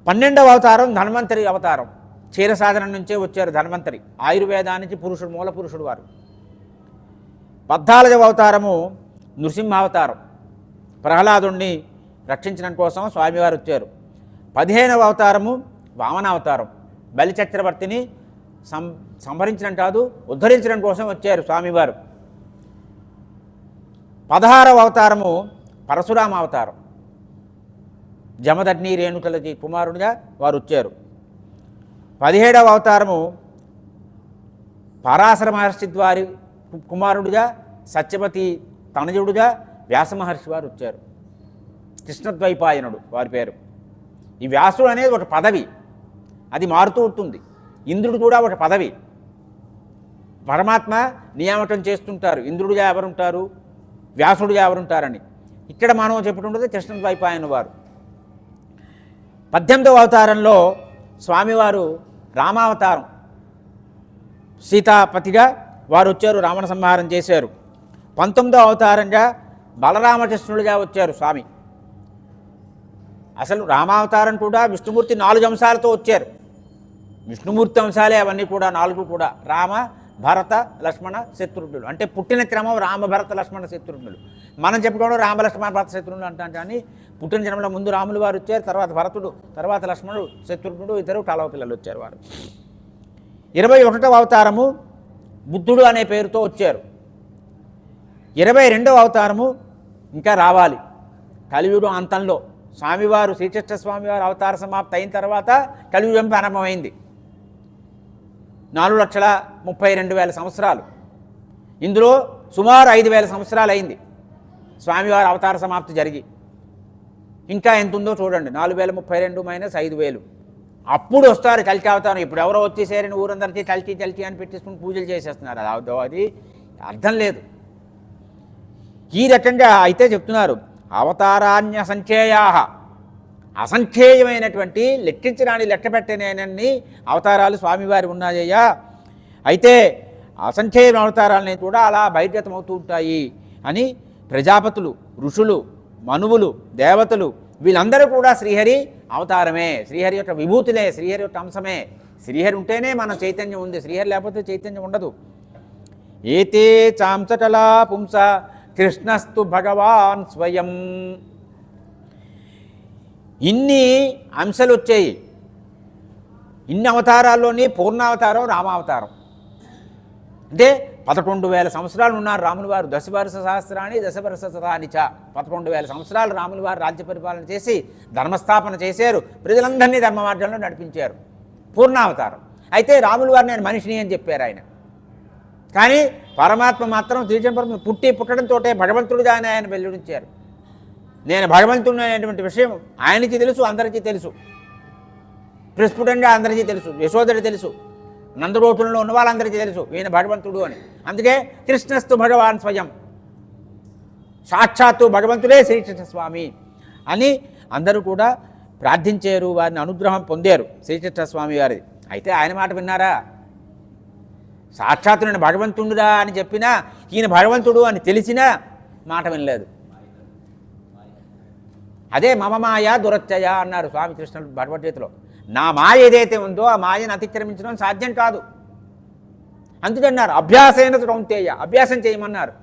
A: 12వ అవతారం ధన్వంతరి అవతారం. క్షీరసాగరం నుంచే వచ్చారు ధన్వంతరి. ఆయుర్వేదానికి పురుషుడు, మూల పురుషుడు వారు. 14వ అవతారము నృసింహావతారం. ప్రహ్లాదుణ్ణి రక్షించడం కోసం స్వామివారు వచ్చారు. 15వ అవతారము వామనావతారం. బలి చక్రవర్తిని సంహరించడం కాదు, ఉద్ధరించడం కోసం వచ్చారు స్వామివారు. 16వ అవతారము పరశురామ అవతారం. జమదగ్ని రేణుకలకి కుమారుడిగా వారు వచ్చారు. 17వ అవతారము పరాశర మహర్షి వారి కుమారుడిగా, సత్యవతి తనయుడుగా వ్యాస మహర్షి వారు వచ్చారు. కృష్ణద్వైపాయనుడు వారి పేరు. ఈ వ్యాసుడు అనేది ఒక పదవి, అది మారుతూ ఉంటుంది. ఇంద్రుడు కూడా ఒక పదవి, పరమాత్మ నియామకం చేస్తుంటారు. ఇంద్రుడిగా ఎవరుంటారు, వ్యాసుడిగా ఎవరుంటారని. ఇక్కడ మనం చెప్పుకుంటుంది కృష్ణద్వైపాయన వారు. 18వ అవతారంలో స్వామివారు రామావతారం, సీతాపతిగా వారు వచ్చారు, రావణ సంహారం చేశారు. 19వ అవతారంగా బలరామకృష్ణుడిగా వచ్చారు స్వామి. అసలు రామావతారం కూడా విష్ణుమూర్తి 4 అంశాలతో వచ్చారు. విష్ణుమూర్తి అంశాలే అవన్నీ కూడా 4 కూడా. రామ, భరత, లక్ష్మణ, శత్రుఘ్నులు. అంటే పుట్టిన క్రమం రామ, భరత, లక్ష్మణ, శత్రుఘ్నులు. మనం చెప్పుకోవడం రామ, లక్ష్మణ, భరత, శత్రుఘ్నులు అంటాం. కానీ పుట్టిన జన్మలో ముందు రాములు వారు వచ్చారు, తర్వాత భరతుడు, తర్వాత లక్ష్మణుడు, శత్రుఘ్నుడు, ఇద్దరు కలవ పిల్లలు వచ్చారు వారు. 21వ అవతారము బుద్ధుడు అనే పేరుతో వచ్చారు. 22వ అవతారము ఇంకా రావాలి, కలియుగం అంతంలో. స్వామివారు శ్రీకృష్ణ స్వామివారు అవతార సమాప్తి అయిన తర్వాత కలియుగం ప్రారంభమైంది. 4,32,000 సంవత్సరాలు. ఇందులో సుమారు 5,000 సంవత్సరాలు అయింది స్వామివారి అవతార సమాప్తి జరిగి. ఇంకా ఎంత ఉందో చూడండి, 4,032 మైనస్ 5,000. అప్పుడు వస్తారు కలికి అవతారం. ఇప్పుడు ఎవరో వచ్చేసారని ఊరందరికీ కలికి అని పెట్టేసుకుని పూజలు చేసేస్తున్నారు. అది అర్థం లేదు. ఈ రకంగా అయితే చెప్తున్నారు, అవతారాన్య సంఖ్యేయా, అసంఖ్యేయమైనటువంటి లెక్కించడాన్ని లెక్కపెట్టనేనన్ని అవతారాలు స్వామివారి ఉన్నాయ్యా. అయితే అసంఖ్యేయ అవతారాలని కూడా అలా బహిర్గతమవుతూ ఉంటాయి అని ప్రజాపతులు, ఋషులు, మనువులు, దేవతలు వీళ్ళందరూ కూడా శ్రీహరి అవతారమే, శ్రీహరి యొక్క విభూతులే, శ్రీహరి యొక్క అంశమే. శ్రీహరి ఉంటేనే మన చైతన్యం ఉంది, శ్రీహరి లేకపోతే చైతన్యం ఉండదు. ఏతే చాంసటలా పుంస కృష్ణస్తు భగవాన్ స్వయం. ఇన్ని అంశాలు వచ్చాయి. ఇన్ని అవతారాల్లోని పూర్ణావతారం రామావతారం. అంటే 11,000 సంవత్సరాలు ఉన్నారు రాములు వారు. దశవర్ష సహస్రాన్ని దశవర్ష శతానిచ. 11,000 సంవత్సరాలు రాములు వారు రాజ్య పరిపాలన చేసి ధర్మస్థాపన చేశారు, ప్రజలందరినీ ధర్మ మార్గంలో నడిపించారు. పూర్ణావతారం. అయితే రాములు వారు నేను మనిషిని అని చెప్పారు ఆయన. కానీ పరమాత్మ మాత్రం శ్రీచంద్ర పుట్టడంతో భగవంతుడిగా ఆయన వెల్లడించారు. నేను భగవంతుడు అనేటువంటి విషయం ఆయనకి తెలుసు, అందరికీ తెలుసు, ప్రస్ఫుటంగా అందరికీ తెలుసు. యశోదరి తెలుసు, నందగోకులంలో ఉన్న వాళ్ళందరికీ తెలుసు ఈయన భగవంతుడు అని. అందుకే కృష్ణస్తు భగవాన్ స్వయం, సాక్షాత్తు భగవంతుడే శ్రీకృష్ణ స్వామి అని అందరూ కూడా ప్రార్థించారు, వారిని అనుగ్రహం పొందారు శ్రీకృష్ణ స్వామి వారిది. అయితే ఆయన మాట విన్నారా? సాక్షాత్తు నేను భగవంతుడురా అని చెప్పినా, ఈయన భగవంతుడు అని తెలిసినా మాట వినలేదు. అదే మమ మాయ దురత్యయ అన్నారు స్వామి కృష్ణుడు భగవద్గీతలో. నా మాయ ఏదైతే ఉందో ఆ మాయను అతిక్రమించడం సాధ్యం కాదు. అందుకన్నారు అభ్యాసైన కౌంతేయ, అభ్యాసం చేయమన్నారు.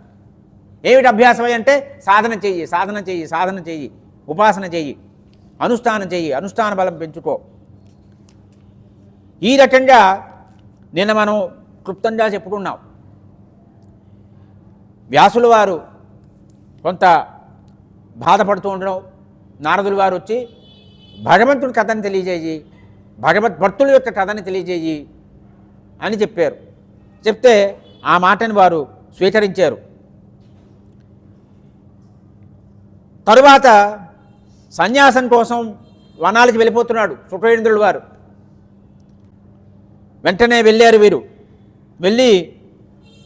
A: ఏమిటి అభ్యాసం అంటే సాధన చెయ్యి, సాధన చెయ్యి, సాధన చెయ్యి, ఉపాసన చెయ్యి, అనుష్ఠానం చెయ్యి, అనుష్ఠాన బలం పెంచుకో. ఈ రకంగా నిన్న మనం క్లుప్తంగా చెప్పుకున్నాం. వ్యాసుల వారు కొంత బాధపడుతూ ఉండడం, నారదుల వారు వచ్చి భగవంతుడి కథని తెలియజేయి, భగవద్భక్తుల యొక్క కథని తెలియజేయి అని చెప్పారు. చెప్తే ఆ మాటని వారు స్వీకరించారు. తరువాత సన్యాసం కోసం వనాలకి వెళ్ళిపోతున్నాడు శుక్రేంద్రుడు వారు. వెంటనే వెళ్ళారు వీరు. వెళ్ళి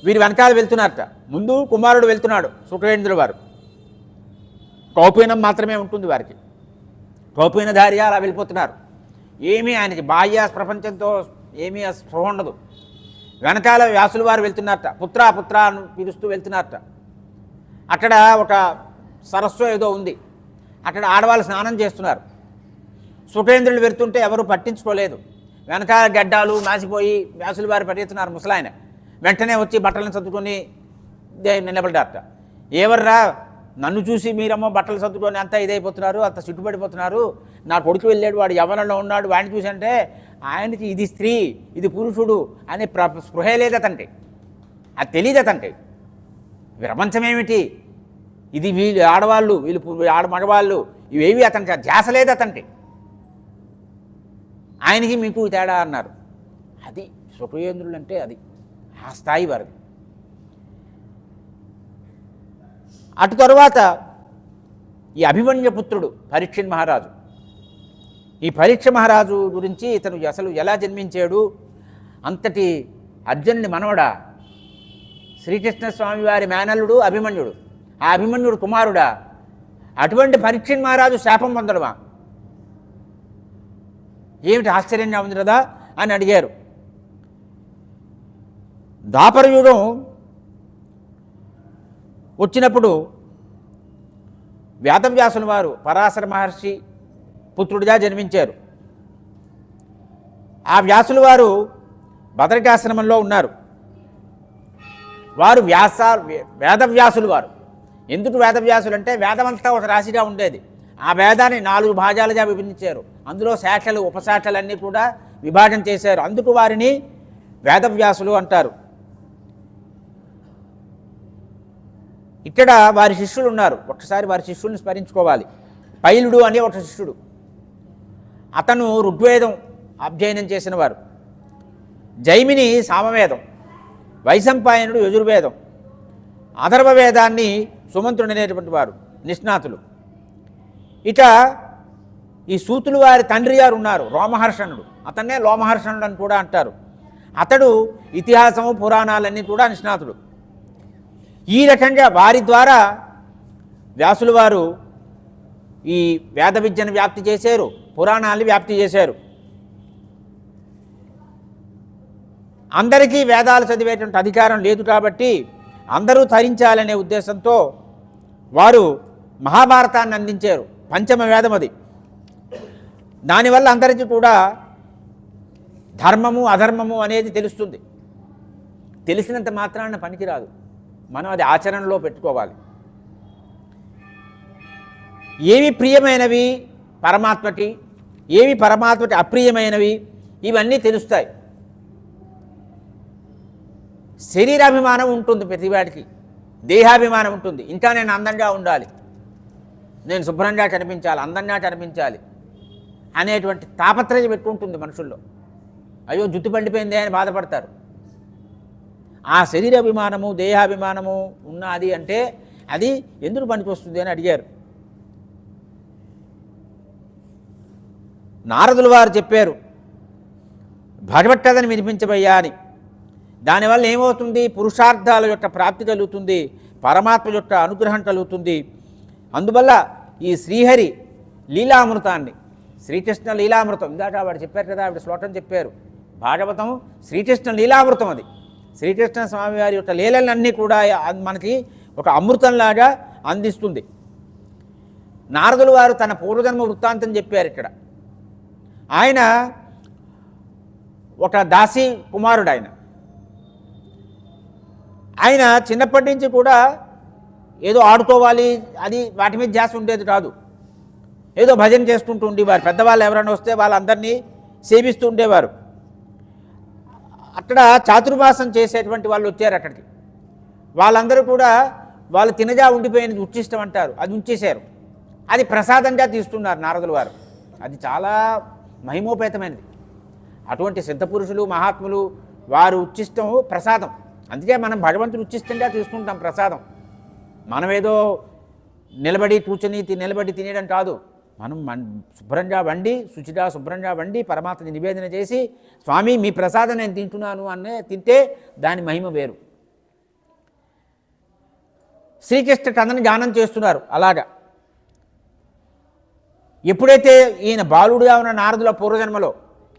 A: వీరి వెనకాల వెళ్తున్నారట. ముందు కుమారుడు వెళ్తున్నాడు శుక్రేంద్రుడు వారు. కౌపీనం మాత్రమే ఉంటుంది వారికి, కౌపీనధారిగా అలా వెళ్ళిపోతున్నారు. ఏమీ ఆయనకి బాహ్య ప్రపంచంతో ఏమీ స్పృహ ఉండదు. వెనకాల వ్యాసుల వారు వెళ్తున్నారట, పుత్ర పుత్ర అని పిలుస్తూ వెళ్తున్నారట. అక్కడ ఒక సరస్సు ఏదో ఉంది, అక్కడ ఆడవాళ్ళు స్నానం చేస్తున్నారు. శుక్రేంద్రుడు వెళ్తుంటే ఎవరు పట్టించుకోలేదు. వెనకాల గడ్డాలు మాసిపోయి వ్యాసుల వారు పరిగెత్తున్నారు ముసలాయన. వెంటనే వచ్చి బట్టలను సర్దుకొని నిలబడ్డారట. ఎవర్రా నన్ను చూసి మీరమ్మో బట్టలు సర్దుకొని అంతా ఇదైపోతున్నారు, అంత సిగ్గుపడిపోతున్నారు, నా కొడుకు వెళ్ళాడు, వాడు యవ్వనంలో ఉన్నాడు, వాడిని చూసి అంటే ఆయనకి ఇది స్త్రీ ఇది పురుషుడు అనే స్పృహే లేదు అతంటే, అది తెలియదు అతంటే. ప్రపంచమేమిటి, ఇది వీళ్ళు ఆడవాళ్ళు వీళ్ళు మగవాళ్ళు ఇవేవి అతనికి ధ్యాస లేదు అతంటే. ఆయనకి మీకు తేడా అన్నారు. అది శుక్రేంద్రుడు అంటే అది ఆ స్థాయి వారిది. అటు తరువాత ఈ అభిమన్యపుత్రుడు పరీక్షణ్ మహారాజు. ఈ పరీక్ష మహారాజు గురించి ఇతను అసలు ఎలా జన్మించాడు, అంతటి అర్జునుని మనవడా, శ్రీకృష్ణస్వామి వారి మేనల్లుడు అభిమన్యుడు, ఆ అభిమన్యుడు కుమారుడా, అటువంటి పరీక్షణ్ మహారాజు శాపం పొందడమా, ఏమిటి ఆశ్చర్యంగా ఉంది కదా అని అడిగారు. ద్వాపరయుగం వచ్చినప్పుడు వేదవ్యాసుల వారు పరాశర మహర్షి పుత్రుడిగా జన్మించారు. ఆ వ్యాసుల వారు బదరికాశ్రమంలో ఉన్నారు. వారు వేదవ్యాసులు వారు. ఎందుకు వేదవ్యాసులు అంటే వేదమంతా ఒక రాశిగా ఉండేది, ఆ వేదాన్ని 4 భాగాలుగా విభజించారు. అందులో శాఖలు ఉపశాఖలన్నీ కూడా విభాగం చేశారు. అందుకు వారిని వేదవ్యాసులు అంటారు. ఇక్కడ వారి శిష్యులు ఉన్నారు. ఒకసారి వారి శిష్యుల్ని స్మరించుకోవాలి. పైలుడు అనే ఒక శిష్యుడు, అతను ఋగ్వేదం అధ్యయనం చేసిన వారు. జైమిని సామవేదం, వైశంపాయనుడు యజుర్వేదం, అథర్వవేదాన్ని సుమంత్రుడు అనేటువంటి వారు నిష్ణాతులు. ఇక ఈ సూతులు వారి తండ్రి గారు ఉన్నారు రోమహర్షణుడు, అతన్నే లోమహర్షణుడు అని కూడా అంటారు. అతడు ఇతిహాసము పురాణాలన్నీ కూడా నిష్ణాతుడు. ఈ రకంగా వారి ద్వారా వ్యాసుల వారు ఈ వేద విద్యను వ్యాప్తి చేశారు, పురాణాన్ని వ్యాప్తి చేశారు. అందరికీ వేదాలు చదివేటువంటి అధికారం లేదు కాబట్టి అందరూ తరించాలనే ఉద్దేశంతో వారు మహాభారతాన్ని అందించారు. పంచమ వేదం అది. దానివల్ల అందరికీ కూడా ధర్మము అధర్మము అనేది తెలుస్తుంది. తెలిసినంత మాత్రాన పనికిరాదు, మనం అది ఆచరణలో పెట్టుకోవాలి. ఏవి ప్రియమైనవి పరమాత్మకి, ఏవి పరమాత్మకి అప్రియమైనవి, ఇవన్నీ తెలుస్తాయి. శరీరాభిమానం ఉంటుంది ప్రతివాడికి, దేహాభిమానం ఉంటుంది. ఇంకా నేను అందంగా ఉండాలి, నేను శుభ్రంగా కనిపించాలి, అందంగా కనిపించాలి అనేటువంటి తాపత్రయం పెట్టుకుంటుంది మనుషుల్లో. అయ్యో జుట్టు పండిపోయిందే అని బాధపడతారు. ఆ శరీరాభిమానము దేహాభిమానము ఉన్నది అంటే అది ఎందుకు పనికి వస్తుంది అని అడిగారు. నారదుల వారు చెప్పారు, భగవత్కథని వినిపించబయ్యా అని. దానివల్ల ఏమవుతుంది, పురుషార్థాల యొక్క ప్రాప్తి కలుగుతుంది, పరమాత్మ యొక్క అనుగ్రహం కలుగుతుంది. అందువల్ల ఈ శ్రీహరి లీలామృతాన్ని, శ్రీకృష్ణ లీలామృతం, ఇందాక వాడు చెప్పారు కదా, ఆవిడ శ్లోకం చెప్పారు, భాగవతం శ్రీకృష్ణ లీలామృతం. అది శ్రీకృష్ణ స్వామి వారి యొక్క లీలలన్నీ కూడా మనకి ఒక అమృతంలాగా అందిస్తుంది. నారదుల వారు తన పూర్వజన్మ వృత్తాంతం చెప్పారు ఇక్కడ. ఆయన ఒక దాసీ కుమారుడు. ఆయన చిన్నప్పటి నుంచి కూడా ఏదో ఆడుకోవాలి అది వాటి మీద ధ్యాస ఉండేది కాదు. ఏదో భజన చేసుకుంటూ ఉండేవారు. పెద్దవాళ్ళు ఎవరైనా వస్తే వాళ్ళందరినీ సేవిస్తూ ఉండేవారు. అక్కడ చాతుర్మాసం చేసేటువంటి వాళ్ళు వచ్చారు అక్కడికి. వాళ్ళందరూ కూడా వాళ్ళు తినగా ఉండిపోయినది ఉచ్చిష్టం అంటారు, అది ఉంచేశారు. అది ప్రసాదంగా తీస్తున్నారు నారదుల వారు. అది చాలా మహిమోపేతమైనది. అటువంటి సిద్ధపురుషులు మహాత్ములు వారు ఉచ్చిష్టం ప్రసాదం. అందుకే మనం భగవంతుడు ఉచ్చిష్టంగా తీసుకుంటాం ప్రసాదం. మనం ఏదో నిలబడి కూర్చొని నిలబడి తినేయడం కాదు. మనం శుభ్రంగా వండి శుచిగా శుభ్రంగా వండి పరమాత్మని నివేదన చేసి స్వామి మీ ప్రసాదం నేను తింటున్నాను అనే తింటే దాని మహిమ వేరు. శ్రీకృష్ణ కథను గానం చేస్తున్నారు. అలాగా ఎప్పుడైతే ఈయన బాలుడుగా ఉన్న నారదుల పూర్వజన్మలో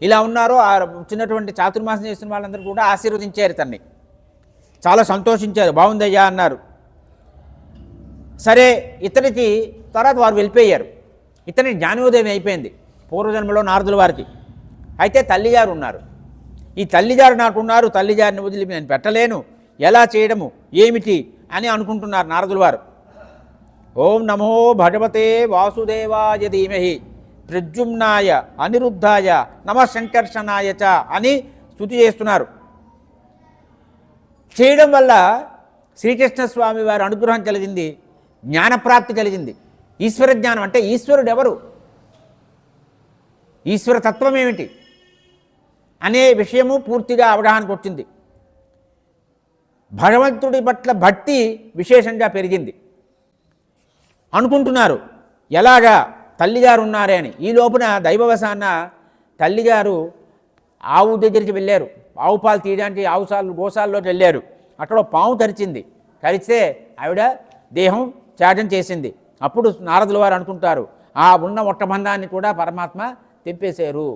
A: ఇలా ఉన్నారో ఆ చిన్నటువంటి చాతుర్మాసం చేస్తున్న వాళ్ళందరూ కూడా ఆశీర్వదించారు తన్ని, చాలా సంతోషించారు, బాగుందయ్యా అన్నారు. సరే ఇతనికి తర్వాత వారు వెళ్ళిపోయారు. ఇతనికి జ్ఞానోదయం అయిపోయింది పూర్వజన్మలో నారదుల వారికి. అయితే తల్లిగారు ఉన్నారు. ఈ తల్లిగారు నాకున్నారు, తల్లిగారిని వదిలి నేను పెట్టలేను, ఎలా చేయడము ఏమిటి అని అనుకుంటున్నారు నారదుల వారు. ఓం నమో భగవతే వాసుదేవాయ ధీమహి ప్రద్యుమ్నాయ అనిరుద్ధాయ నమ సంకర్షణాయ చ అని స్తుతి చేస్తున్నారు. చేయడం వల్ల శ్రీకృష్ణస్వామి వారి అనుగ్రహం కలిగింది, జ్ఞానప్రాప్తి కలిగింది. ఈశ్వర జ్ఞానం అంటే ఈశ్వరుడు ఎవరు, ఈశ్వర తత్వం ఏమిటి అనే విషయము పూర్తిగా అవగాహనకు వచ్చింది. భగవంతుడి పట్ల భక్తి విశేషంగా పెరిగింది. అనుకుంటున్నారు ఎలాగా తల్లిగారు ఉన్నారే అని. ఈ లోపున దైవవశాన తల్లిగారు ఆవు దగ్గరికి వెళ్ళారు. ఆవు పాలు తీయడానికి గోశాలలోకి వెళ్ళారు. అక్కడ పాము కరిచింది. కరిస్తే ఆవిడ దేహం త్యాగం చేసింది. అప్పుడు నారదుల వారు అనుకుంటారు ఆ ఉన్న ఒట్టబంధాన్ని కూడా పరమాత్మ తెంపేశారు,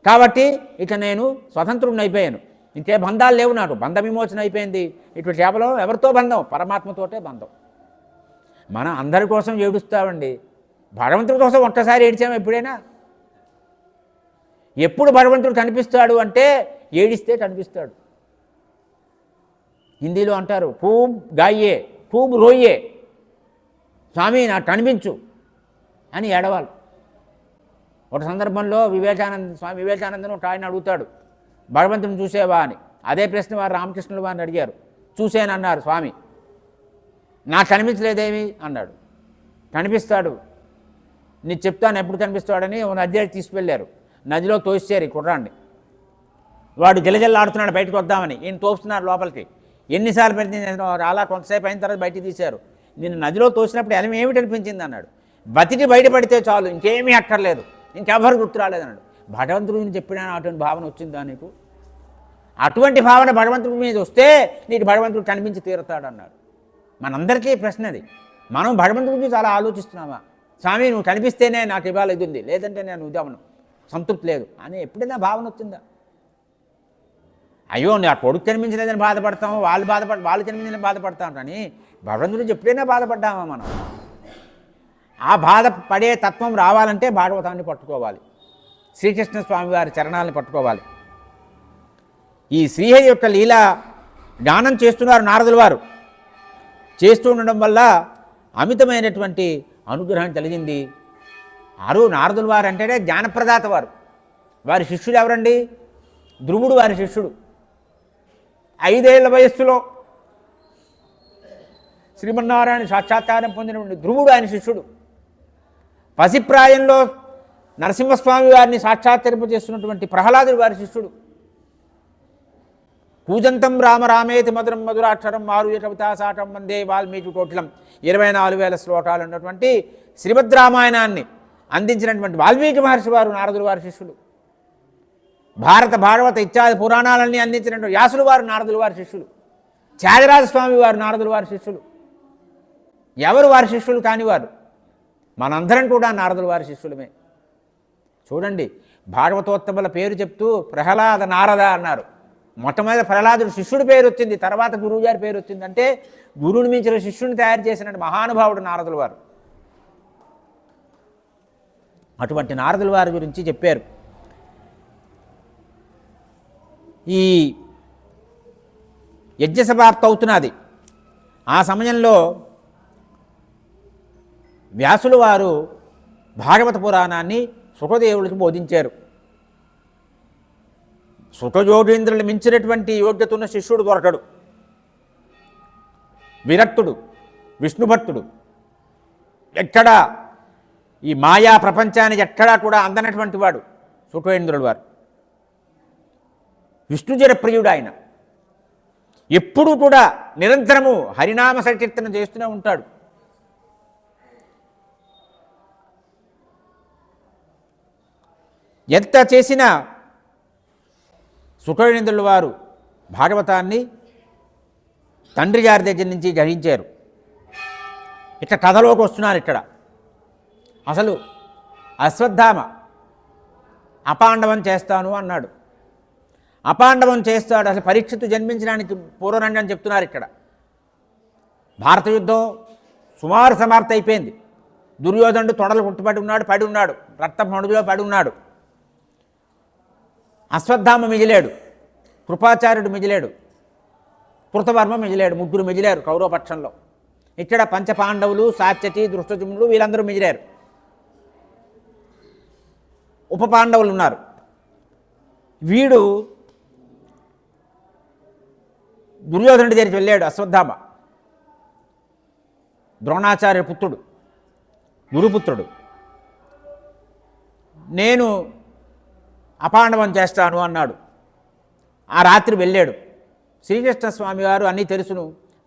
A: కాబట్టి ఇక నేను స్వతంత్రుడిని అయిపోయాను, ఇంకే బంధాలు లేవు, నాకు బంధ విమోచన అయిపోయింది. ఇటు కేవలం ఎవరితో బంధం, పరమాత్మతోటే బంధం. మనం అందరి కోసం ఏడుస్తామండి, భగవంతుడి కోసం ఒక్కసారి ఏడిచాము ఎప్పుడైనా? ఎప్పుడు భగవంతుడు కనిపిస్తాడు అంటే ఏడిస్తే కనిపిస్తాడు. హిందీలో అంటారు ఖూబ్ గాయే ఖూబ్ రోయే, స్వామి నాకు కనిపించు అని ఏడవాలి. ఒక సందర్భంలో స్వామి వివేకానందను ఒక ఆయన అడుగుతాడు భగవంతుని చూసేవా అని. అదే ప్రశ్న వారు రామకృష్ణుల వారిని అడిగారు. చూసేనన్నారు స్వామి. నాకు కనిపించలేదేమి అన్నాడు. కనిపిస్తాడు, నీకు చెప్తాను ఎప్పుడు కనిపిస్తాడని ఒక నదిలోకి తీసుకువెళ్ళారు. నదిలో తోసేరు ఈ కుర్రాన్ని. వాడు జలజల్లాడుతున్నాడు బయటకు వద్దామని, ఈయన తోస్తున్నారు లోపలికి. ఎన్నిసార్లు పెడితే అలా కొంతసేపు అయిన తర్వాత బయటికి తీశారు. నేను నదిలో తోసినప్పుడు ఎనమి ఏమిటి అనిపించింది అన్నాడు. బతికి బయటపడితే చాలు, ఇంకేమీ అక్కర్లేదు, ఇంకెవ్వరు గుర్తు రాలేదన్నాడు. భగవంతుడి గురించి చెప్పినా అటువంటి భావన వచ్చిందా నీకు? అటువంటి భావన భగవంతుడి మీద వస్తే నీకు భగవంతుడు కనిపించి తీరుతాడన్నారు. మనందరికీ ప్రశ్న అది. మనం భగవంతుడి గురించి చాలా ఆలోచిస్తున్నామా? స్వామి నువ్వు కనిపిస్తేనే నాకు ఇవాళ ఇది ఉంది, లేదంటే నేను ఉద్యమను సంతృప్తి లేదు అని ఎప్పుడైనా భావన వచ్చిందా? అయ్యో నా కొడుకు జన్మించలేదని బాధపడతాము, వాళ్ళు జన్మించలేదని బాధపడతాం, కానీ భగవంతుడి గురించి ఎప్పుడైనా బాధపడ్డామా మనం? ఆ బాధపడే తత్వం రావాలంటే భాగవతాన్ని పట్టుకోవాలి, శ్రీకృష్ణ స్వామి వారి చరణాలను పట్టుకోవాలి. ఈ శ్రీహరి యొక్క లీల గానం చేస్తున్నారు నారదుల వారు. చేస్తూ ఉండడం వల్ల అమితమైనటువంటి అనుగ్రహం కలిగింది. నారదుల వారు అంటేనే జ్ఞానప్రదాత వారు. వారి శిష్యుడు ఎవరండి? ధ్రువుడు వారి శిష్యుడు. 5 ఏళ్ల వయస్సులో శ్రీమన్నారాయణ సాక్షాత్కారం పొందినటువంటి ధ్రువుడు ఆయన శిష్యుడు. పసిప్రాయంలో నరసింహస్వామి వారిని సాక్షాత్కరింపజేస్తున్నటువంటి ప్రహ్లాదుడు వారి శిష్యుడు. కూజంతం రామ రామేతి మధురం మధురాక్షరం మారుయ కవితాసాటం వందే వాల్మీకి కోట్లం 24,000 శ్లోకాలు ఉన్నటువంటి శ్రీమద్ రామాయణాన్ని అందించినటువంటి వాల్మీకి మహర్షి వారు నారదుల వారి శిష్యులు. భారత భాగవత ఇత్యాది పురాణాలన్నీ అందించినటువంటి వ్యాసులు వారు నారదుల వారి శిష్యులు. త్యాగరాజస్వామి వారు నారదుల వారి శిష్యులు. ఎవరు వారి శిష్యులు కానివారు? మనందరం కూడా నారదుల వారి శిష్యులమే. చూడండి, భాగవతోత్తముల పేరు చెప్తూ ప్రహ్లాద నారద అన్నారు. మొట్టమొదటి ప్రహ్లాదుడు శిష్యుడి పేరు వచ్చింది, తర్వాత గురువుగారి పేరు వచ్చింది. అంటే గురువుని మించిన శిష్యుని తయారు చేసిన మహానుభావుడు నారదుల వారు. అటువంటి నారదుల వారి గురించి చెప్పారు. ఈ యజ్ఞ సమాప్తి అవుతున్నది. ఆ సమయంలో వ్యాసుల వారు భాగవత పురాణాన్ని సుఖదేవుడికి బోధించారు. సుఖయోగేంద్రులు మించినటువంటి యోగ్యత ఉన్న శిష్యుడు దొరకడు. విరక్తుడు, విష్ణుభక్తుడు, ఎక్కడా ఈ మాయా ప్రపంచానికి ఎక్కడా కూడా అందనటువంటి వాడు సుఖేంద్రుడు వారు. విష్ణుజన ప్రియుడు ఆయన. ఎప్పుడూ కూడా నిరంతరము హరినామ సంకీర్తన చేస్తూనే ఉంటాడు. ఎంత చేసినా సుఖేంద్రుల వారు భాగవతాన్ని తండ్రి గారి దగ్గర నుంచి గ్రహించారు. ఇట్లా కథలోకి వస్తున్నారు. ఇక్కడ అసలు అశ్వత్థామ అపాండవం చేస్తాను అన్నాడు. అపాండవం చేస్తాడు. అసలు పరీక్షిత్తు జన్మించడానికి పూర్వరండి అని చెప్తున్నారు. ఇక్కడ భారత యుద్ధం సుమారు సమాప్తి అయిపోయింది. దుర్యోధనుడు తొడలు కొట్టుపడి ఉన్నాడు, పడి ఉన్నాడు, రక్తం మడుగులో పడి ఉన్నాడు. అశ్వత్థామ మిగిలాడు, కృపాచార్యుడు మిగిలాడు, కృతవర్మ మిగిలాడు. ముగ్గురు మిగిలారు కౌరవపక్షంలో. ఇక్కడ పంచపాండవులు, సాత్యకి, దృష్టజుమ్నులు వీళ్ళందరూ మిగిలారు. ఉప పాండవులు ఉన్నారు. వీడు దుర్యోధనుడి దగ్గరికి వెళ్ళాడు. అశ్వత్థామ ద్రోణాచార్య పుత్రుడు, గురుపుత్రుడు. నేను అపాండవం చేస్తాను అన్నాడు. ఆ రాత్రి వెళ్ళాడు. శ్రీకృష్ణ స్వామి వారు అన్నీ తెలుసును,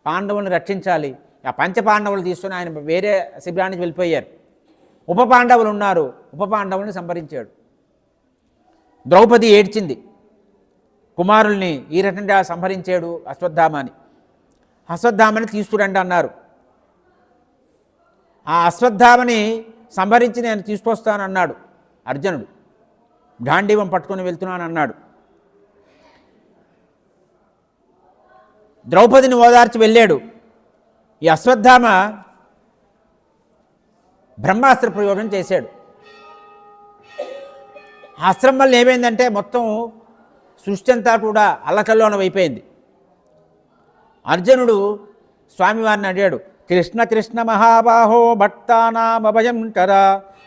A: పాండవులను రక్షించాలి. ఆ పంచపాండవులు తీసుకుని ఆయన వేరే శిబిరానికి వెళ్ళిపోయారు. ఉప పాండవులు ఉన్నారు. ఉప పాండవుల్ని సంహరించాడు. ద్రౌపది ఏడ్చింది. కుమారుల్ని ఈ రకంగా సంహరించాడు అశ్వత్థామని. అశ్వత్థామని తీసుకురండి అన్నారు. ఆ అశ్వత్థామని సంహరించి నేను తీసుకొస్తానన్నాడు అర్జునుడు. గాంధీవం పట్టుకొని వెళ్తున్నాను అన్నాడు. ద్రౌపదిని ఓదార్చి వెళ్ళాడు. ఈ అశ్వత్థామ బ్రహ్మాస్త్ర ప్రయోగం చేశాడు. ఆ అస్త్రం వల్ల ఏమైందంటే మొత్తం సృష్టి అంతా కూడా అల్లకల్లోనం అయిపోయింది. అర్జునుడు స్వామివారిని అడిగాడు, కృష్ణ కృష్ణ మహాబాహో భక్తానామభయం కర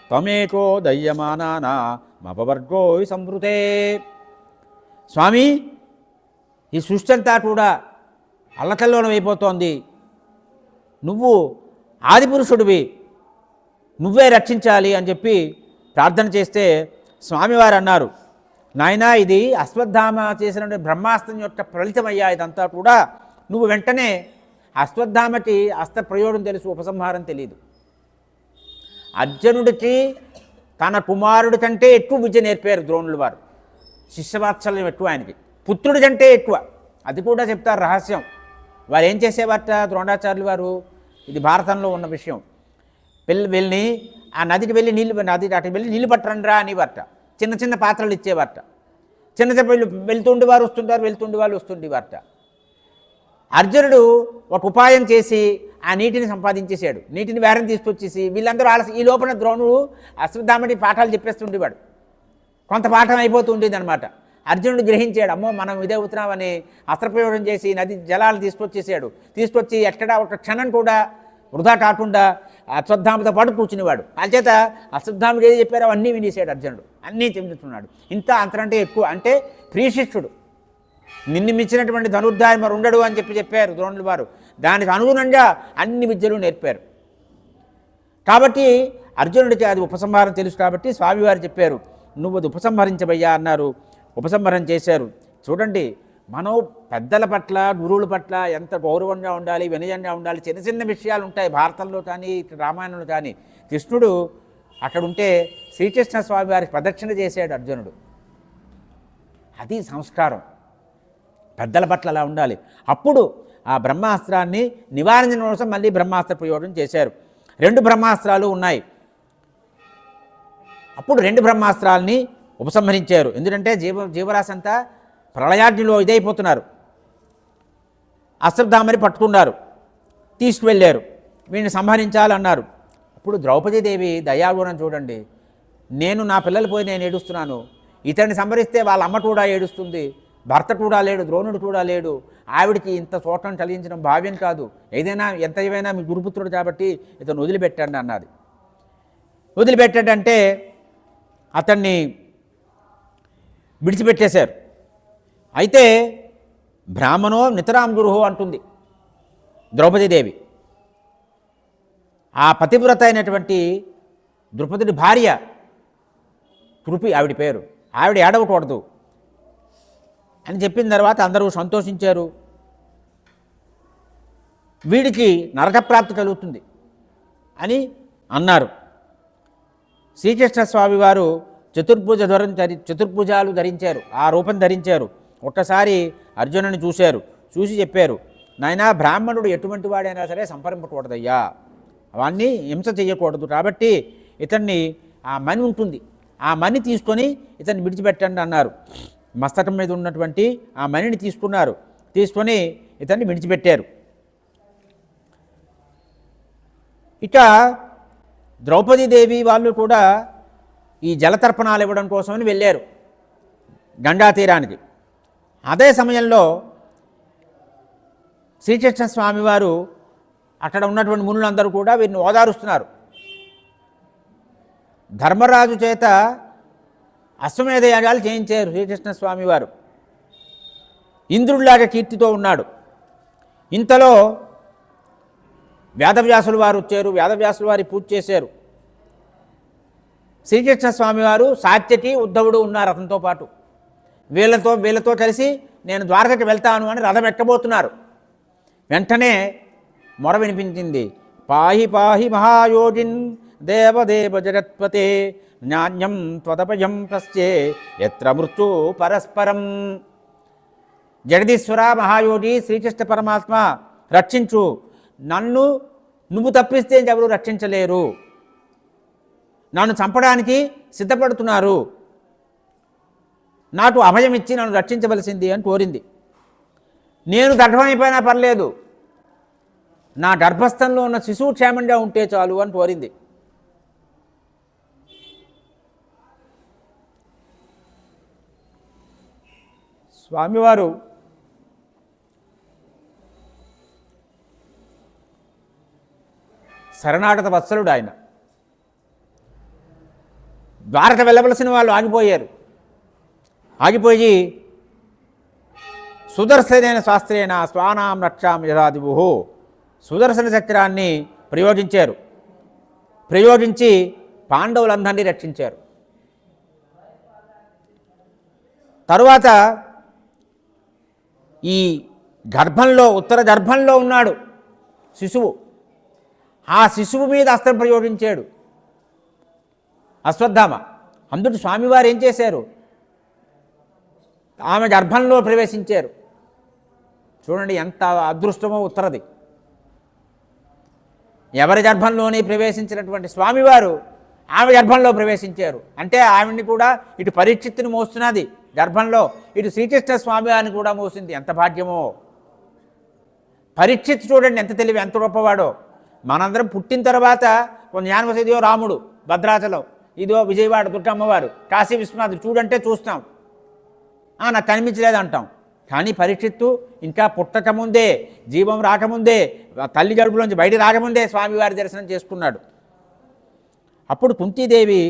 A: త్వమేకో దయ్యమానానా మపవర్గో సంవృతే. స్వామి, ఈ సృష్టి అంతా కూడా అల్లకల్లోనం అయిపోతోంది. నువ్వు ఆదిపురుషుడివి, నువ్వే రక్షించాలి అని చెప్పి ప్రార్థన చేస్తే స్వామివారు అన్నారు, నాయనా, ఇది అశ్వత్థామ చేసిన బ్రహ్మాస్త్రం యొక్క ఫలితమయ్యా. ఇదంతా కూడా నువ్వు వెంటనే అశ్వత్థామకి అస్త్ర ప్రయోగం తెలుసు, ఉపసంహారం తెలియదు. అర్జునుడికి తన కుమారుడి కంటే ఎక్కువ విద్య నేర్పారు ద్రోణుల వారు. శిష్యవాత్సల్యం ఎక్కువ ఆయనకి, పుత్రుడి కంటే ఎక్కువ. అది కూడా చెప్తారు రహస్యం. వారు ఏం చేసేవారట ద్రోణాచార్యులు వారు, ఇది భారతంలో ఉన్న విషయం. వెళ్ళి ఆ నదికి వెళ్ళి అటు వెళ్ళి నీళ్ళు పట్టరండ్రా అనేవారట. చిన్న చిన్న పాత్రలు ఇచ్చేవారట. చిన్న చిన్న వెళ్తుండేవారు వస్తుంటారు, వెళ్తుండేవాళ్ళు వస్తుండేవారట. అర్జునుడు ఒక ఉపాయం చేసి ఆ నీటిని సంపాదించేశాడు. నీటిని వేరం తీసుకొచ్చేసి వీళ్ళందరూ ఈ లోపల ద్రోణుడు అశ్వత్థామని పాఠాలు చెప్పేస్తుండేవాడు. కొంత పాఠం అయిపోతూ ఉండేది అనమాట. అర్జునుడు గ్రహించాడు, అమ్మో మనం ఇదే అవుతున్నామని అస్త్రప్రయోగం చేసి నది జలాలు తీసుకొచ్చేసాడు. తీసుకొచ్చి ఎక్కడా ఒక క్షణం కూడా వృధా కాకుండా అశ్వత్థామతో పాటు కూర్చునేవాడు. చేత అశ్వత్థాముడు ఏది చెప్పారో అన్నీ వినేసాడు అర్జునుడు. అన్నీ చెబుతున్నాడు. ఇంత అంతకంటే ఎక్కువ అంటే ప్రియశిష్యుడు. నిన్ను మించినటువంటి ధనుర్ధారి మరి ఉండడు అని చెప్పారు ద్రోణుల వారు. దానికి అనుగుణంగా అన్ని విద్యలు నేర్పారు. కాబట్టి అర్జునుడికి అది ఉపసంహారం తెలుసు. కాబట్టి స్వామివారు చెప్పారు, నువ్వు అది ఉపసంహరించబయ్యా అన్నారు. ఉపసంహరణ చేశారు. చూడండి, మనం పెద్దల పట్ల, గురువుల పట్ల ఎంత గౌరవంగా ఉండాలి, వినయంగా ఉండాలి. చిన్న చిన్న విషయాలు ఉంటాయి భారతంలో కానీ రామాయణంలో కానీ. కృష్ణుడు అక్కడ ఉంటే శ్రీకృష్ణ స్వామి వారికి ప్రదక్షిణ చేశాడు అర్జునుడు. అది సంస్కారం. పెద్దల పట్ల అలా ఉండాలి. అప్పుడు ఆ బ్రహ్మాస్త్రాన్ని నివారించడం కోసం మళ్ళీ బ్రహ్మాస్త్ర ప్రయోగం చేశారు. 2 బ్రహ్మాస్త్రాలు ఉన్నాయి. అప్పుడు 2 బ్రహ్మాస్త్రాలని ఉపసంహరించారు. ఎందుకంటే జీవరాశి అంతా ప్రళయాగ్నిలో ఇదైపోతున్నారు. అశ్వత్థామని పట్టుకున్నారు, తీసుకువెళ్ళారు. వీడిని సంహరించాలన్నారు. అప్పుడు ద్రౌపదీదేవి దయాగుణం చూడండి. నేను నా పిల్లలు పోయి నేను ఏడుస్తున్నాను, ఇతన్ని సంహరిస్తే వాళ్ళ అమ్మ కూడా ఏడుస్తుంది, భర్త కూడా లేడు, ద్రోణుడు కూడా లేడు, ఆవిడికి ఇంత చోటం కలిగించడం భావ్యం కాదు, ఎంత ఏమైనా మీ గురుపుత్రుడు కాబట్టి ఇతను వదిలిపెట్టండి అన్నది. వదిలిపెట్టాడంటే అతన్ని విడిచిపెట్టేశారు. అయితే బ్రాహ్మణో నితరాం గురుహో అంటుంది ద్రౌపదీదేవి. ఆ పతివ్రత అయినటువంటి ద్రుపదుడి భార్య కృపి ఆవిడ పేరు. ఆవిడ ఏడవకూడదు అని చెప్పిన తర్వాత అందరూ సంతోషించారు. వీడికి నరకప్రాప్తి కలుగుతుంది అని అన్నారు. శ్రీకృష్ణ స్వామి వారు చతుర్భుజాలు ధరించారు, ఆ రూపం ధరించారు. ఒక్కసారి అర్జునుని చూశారు, చూసి చెప్పారు, నాయనా బ్రాహ్మణుడు ఎటువంటి వాడైనా సరే సంపరింపకూడదయ్యా, వాణ్ణి హింస చేయకూడదు. కాబట్టి ఇతన్ని ఆ మణి ఉంటుంది, ఆ మణి తీసుకొని ఇతన్ని విడిచిపెట్టండి అన్నారు. మస్తకం మీద ఉన్నటువంటి ఆ మణిని తీసుకున్నారు, తీసుకొని ఇతన్ని విడిచిపెట్టారు. ఇక ద్రౌపదీదేవి వాళ్ళు కూడా ఈ జలతర్పణాలు ఇవ్వడం కోసమని వెళ్ళారు గంగా తీరానికి. అదే సమయంలో శ్రీకృష్ణ స్వామివారు అక్కడ ఉన్నటువంటి మునులందరూ కూడా వీరిని ఓదారుస్తున్నారు. ధర్మరాజు చేత అశ్వమేధ యాగాలు చేయించారు శ్రీకృష్ణ స్వామివారు. ఇంద్రుడిలాగా కీర్తితో ఉన్నాడు. ఇంతలో వేదవ్యాసుల వారు వచ్చారు, వేదవ్యాసుల వారి పూజ చేశారు. శ్రీకృష్ణ స్వామివారు, సాత్యకి, ఉద్ధవుడు ఉన్నారు అతనితో పాటు. వీళ్ళతో కలిసి నేను ద్వారకకి వెళ్తాను అని రథం ఎక్కబోతున్నారు. వెంటనే మొర వినిపించింది, పాహి పాహి మహాయోగిన్ దేవదేవ జగత్పతే జ్ఞాన్యం త్వదపయం ప్రశ్చే ఎత్ర మృత్యు పరస్పరం. జగదీశ్వర మహాయోగి శ్రీకృష్ణ పరమాత్మ రక్షించు, నన్ను నువ్వు తప్పిస్తే ఎవరు రక్షించలేరు, నన్ను చంపడానికి సిద్ధపడుతున్నారు, నాకు అభయం ఇచ్చి నన్ను రక్షించవలసింది అని కోరింది. నేను దర్భమైపోయినా పర్లేదు, నా గర్భస్థంలో ఉన్న శిశువు క్షేమంగా ఉంటే చాలు అని కోరింది. స్వామివారు శరణాగత వత్సలుడు. ఆయన ద్వారక వెళ్ళవలసిన వాళ్ళు ఆగిపోయారు. ఆగిపోయి సుదర్శనైన శాస్త్రేణ స్వానాం రక్షాం యథాదిభు సుదర్శన చక్రాన్ని ప్రయోగించారు. ప్రయోగించి పాండవులందరినీ రక్షించారు. తరువాత ఈ గర్భంలో, ఉత్తర గర్భంలో ఉన్నాడు శిశువు. ఆ శిశువు మీద అస్త్రం ప్రయోగించాడు అశ్వత్థామ. అందుకు స్వామివారు ఏం చేశారు, ఆమె గర్భంలో ప్రవేశించారు. చూడండి ఎంత అదృష్టమో ఉత్తరది. ఎవరి గర్భంలోనే ప్రవేశించినటువంటి స్వామివారు ఆమె గర్భంలో ప్రవేశించారు. అంటే ఆవిడ్ని కూడా ఇటు పరీక్షిత్తుని మోస్తున్నది గర్భంలో, ఇటు శ్రీకృష్ణ స్వామివారిని కూడా మోసింది. ఎంత భాగ్యమో! పరీక్షిత్ చూడండి ఎంత తెలివి, ఎంత గొప్పవాడో. మనందరం పుట్టిన తర్వాత కొన్ని జ్ఞానవశ, ఇదిగో రాముడు భద్రాచలం, ఇదో విజయవాడ దుర్గమ్మవారు, కాశీ విశ్వనాథుడు చూడంటే చూస్తాం, నాకు కనిపించలేదు అంటాం. కానీ పరీక్షిత్తు ఇంకా పుట్టకముందే, జీవం రాకముందే, తల్లి గర్భంలోంచి బయట రాకముందే స్వామివారి దర్శనం చేసుకున్నాడు. అప్పుడు కుంతీదేవి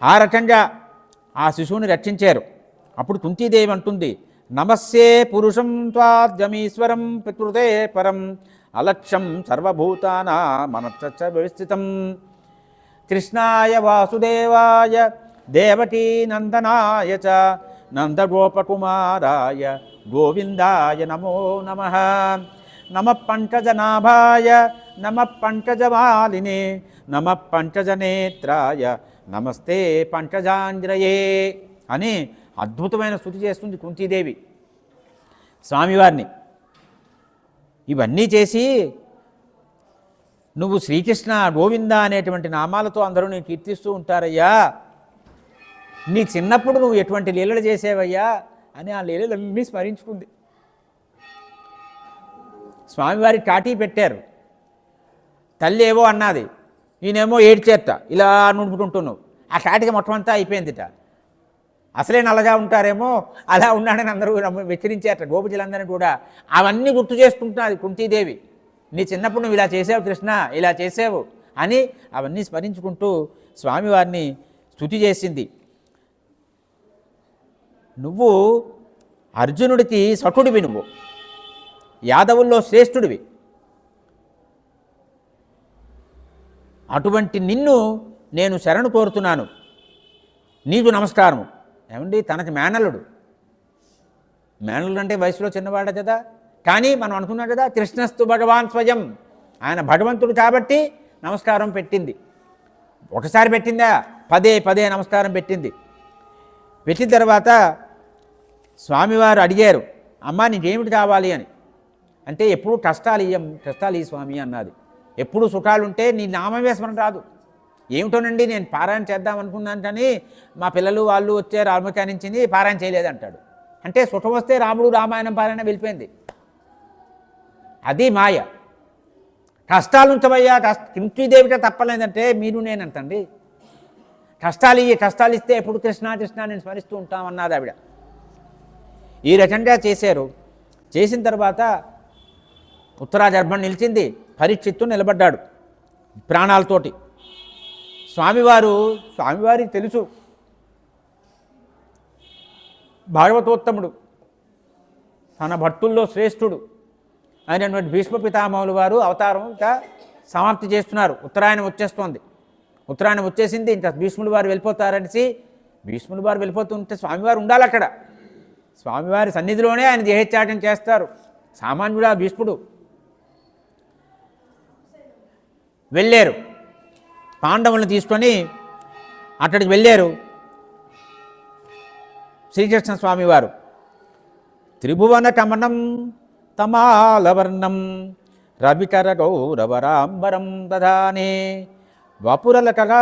A: ఆ రకంగా ఆ శిశువుని రక్షించారు. అప్పుడు కుంతీదేవి అంటుంది, నమస్సే పురుషం త్వాద్యమీశ్వరం పితృతే పరం అలక్ష్యం సర్వభూతానా మనశ్చ వ్యవస్థితం కృష్ణాయ వాసుదేవాయ దేవకీ నందనాయ చ నందగోపకుమారాయ గోవిందాయ నమో నమః. నమః పంకజనాభాయ నమః పంకజమాలినే నమః పంకజనేత్రాయ నమస్తే పంకజాంజనేయే అని అద్భుతమైన స్తుతి చేస్తుంది కుంతీదేవి స్వామివారిని. ఇవన్నీ చేసి నువ్వు శ్రీకృష్ణ గోవింద అనేటువంటి నామాలతో అందరూ నేను కీర్తిస్తూ ఉంటారయ్యా, నీ చిన్నప్పుడు నువ్వు ఎటువంటి లీలలు చేసేవయ్యా అని ఆ లీలలన్నీ స్మరించుకుంది. స్వామివారి కాటీ పెట్టారు. తల్లి ఏవో అన్నది, ఈయనేమో ఏడ్చేట, ఇలా నుడుపుకుంటున్నావు. ఆ కాటికి మొత్తం అంతా అయిపోయిందిట. అసలే నల్లగా ఉంటారేమో, అలా ఉన్నాడని అందరూ వెక్కిరించేట గోపికలందరినీ కూడా. అవన్నీ గుర్తు చేసుకుంటున్నది కుంతీదేవి. నీ చిన్నప్పుడు నువ్వు ఇలా చేసావు కృష్ణ, ఇలా చేసావు అని అవన్నీ స్మరించుకుంటూ స్వామివారిని స్తుతి చేసింది. నువ్వు అర్జునుడికి సఖుడివి, నువ్వు యాదవుల్లో శ్రేష్ఠుడివి. అటువంటి నిన్ను నేను శరణు కోరుతున్నాను, నీకు నమస్కారము. ఏమండి, తనకి మేనల్లుడు అంటే వయసులో చిన్నవాడ కదా. కానీ మనం అనుకున్నాం కదా, కృష్ణస్తు భగవాన్ స్వయం, ఆయన భగవంతుడు కాబట్టి నమస్కారం పెట్టింది. ఒకసారి పెట్టిందా, పదే పదే నమస్కారం పెట్టింది. పెట్టిన తర్వాత స్వామివారు అడిగారు, అమ్మా నీకేమిటి కావాలి అని. అంటే ఎప్పుడు కష్టాలు ఈ స్వామి అన్నది. ఎప్పుడు సుఖాలుంటే నీ నామమే స్మరణ రాదు. ఏమిటోనండి నేను పారాయణ చేద్దాం అనుకున్నాను కానీ మా పిల్లలు వాళ్ళు వచ్చే రామకానించింది పారాయణ చేయలేదంటాడు. అంటే సుఖం వస్తే రాముడు రామాయణం పారాయణ వెళ్ళిపోయింది. అది మాయ. కష్టాలు ఉంచవయ్యా, కించిదేవిట తప్పలేదంటే మీరు నేనంటండి. కష్టాలు ఇస్తే ఎప్పుడు కృష్ణ కృష్ణ నేను స్మరిస్తూ ఉంటామన్నది ఆవిడ. ఈ రకంగా చేశారు. చేసిన తర్వాత ఉత్తరాజర్భం నిలిచింది. పరీక్షిత్తు నిలబడ్డాడు ప్రాణాలతోటి. స్వామివారికి తెలుసు భాగవతోత్తముడు, తన భక్తుల్లో శ్రేష్ఠుడు అయినటువంటి భీష్మ పితామహుల వారు అవతారం ఇంకా సమాప్తి చేస్తున్నారు. ఉత్తరాయణం వచ్చేస్తోంది. ఉత్తరాయణం వచ్చేసింది. ఇంకా భీష్ముల వారు వెళ్ళిపోతారనేసి భీష్ముల వారు వెళ్ళిపోతుంటే స్వామివారు ఉండాలి అక్కడ. స్వామివారి సన్నిధిలోనే ఆయన దేహత్యాగం చేస్తారు. సామాన్యుడా భీష్ముడు. వెళ్ళారు. పాండవులను తీసుకొని అక్కడికి వెళ్ళారు శ్రీకృష్ణ స్వామివారు. త్రిభువన కమనం తమాలవర్ణం రవికర గౌరవరాంబరం దధానే వపురలకల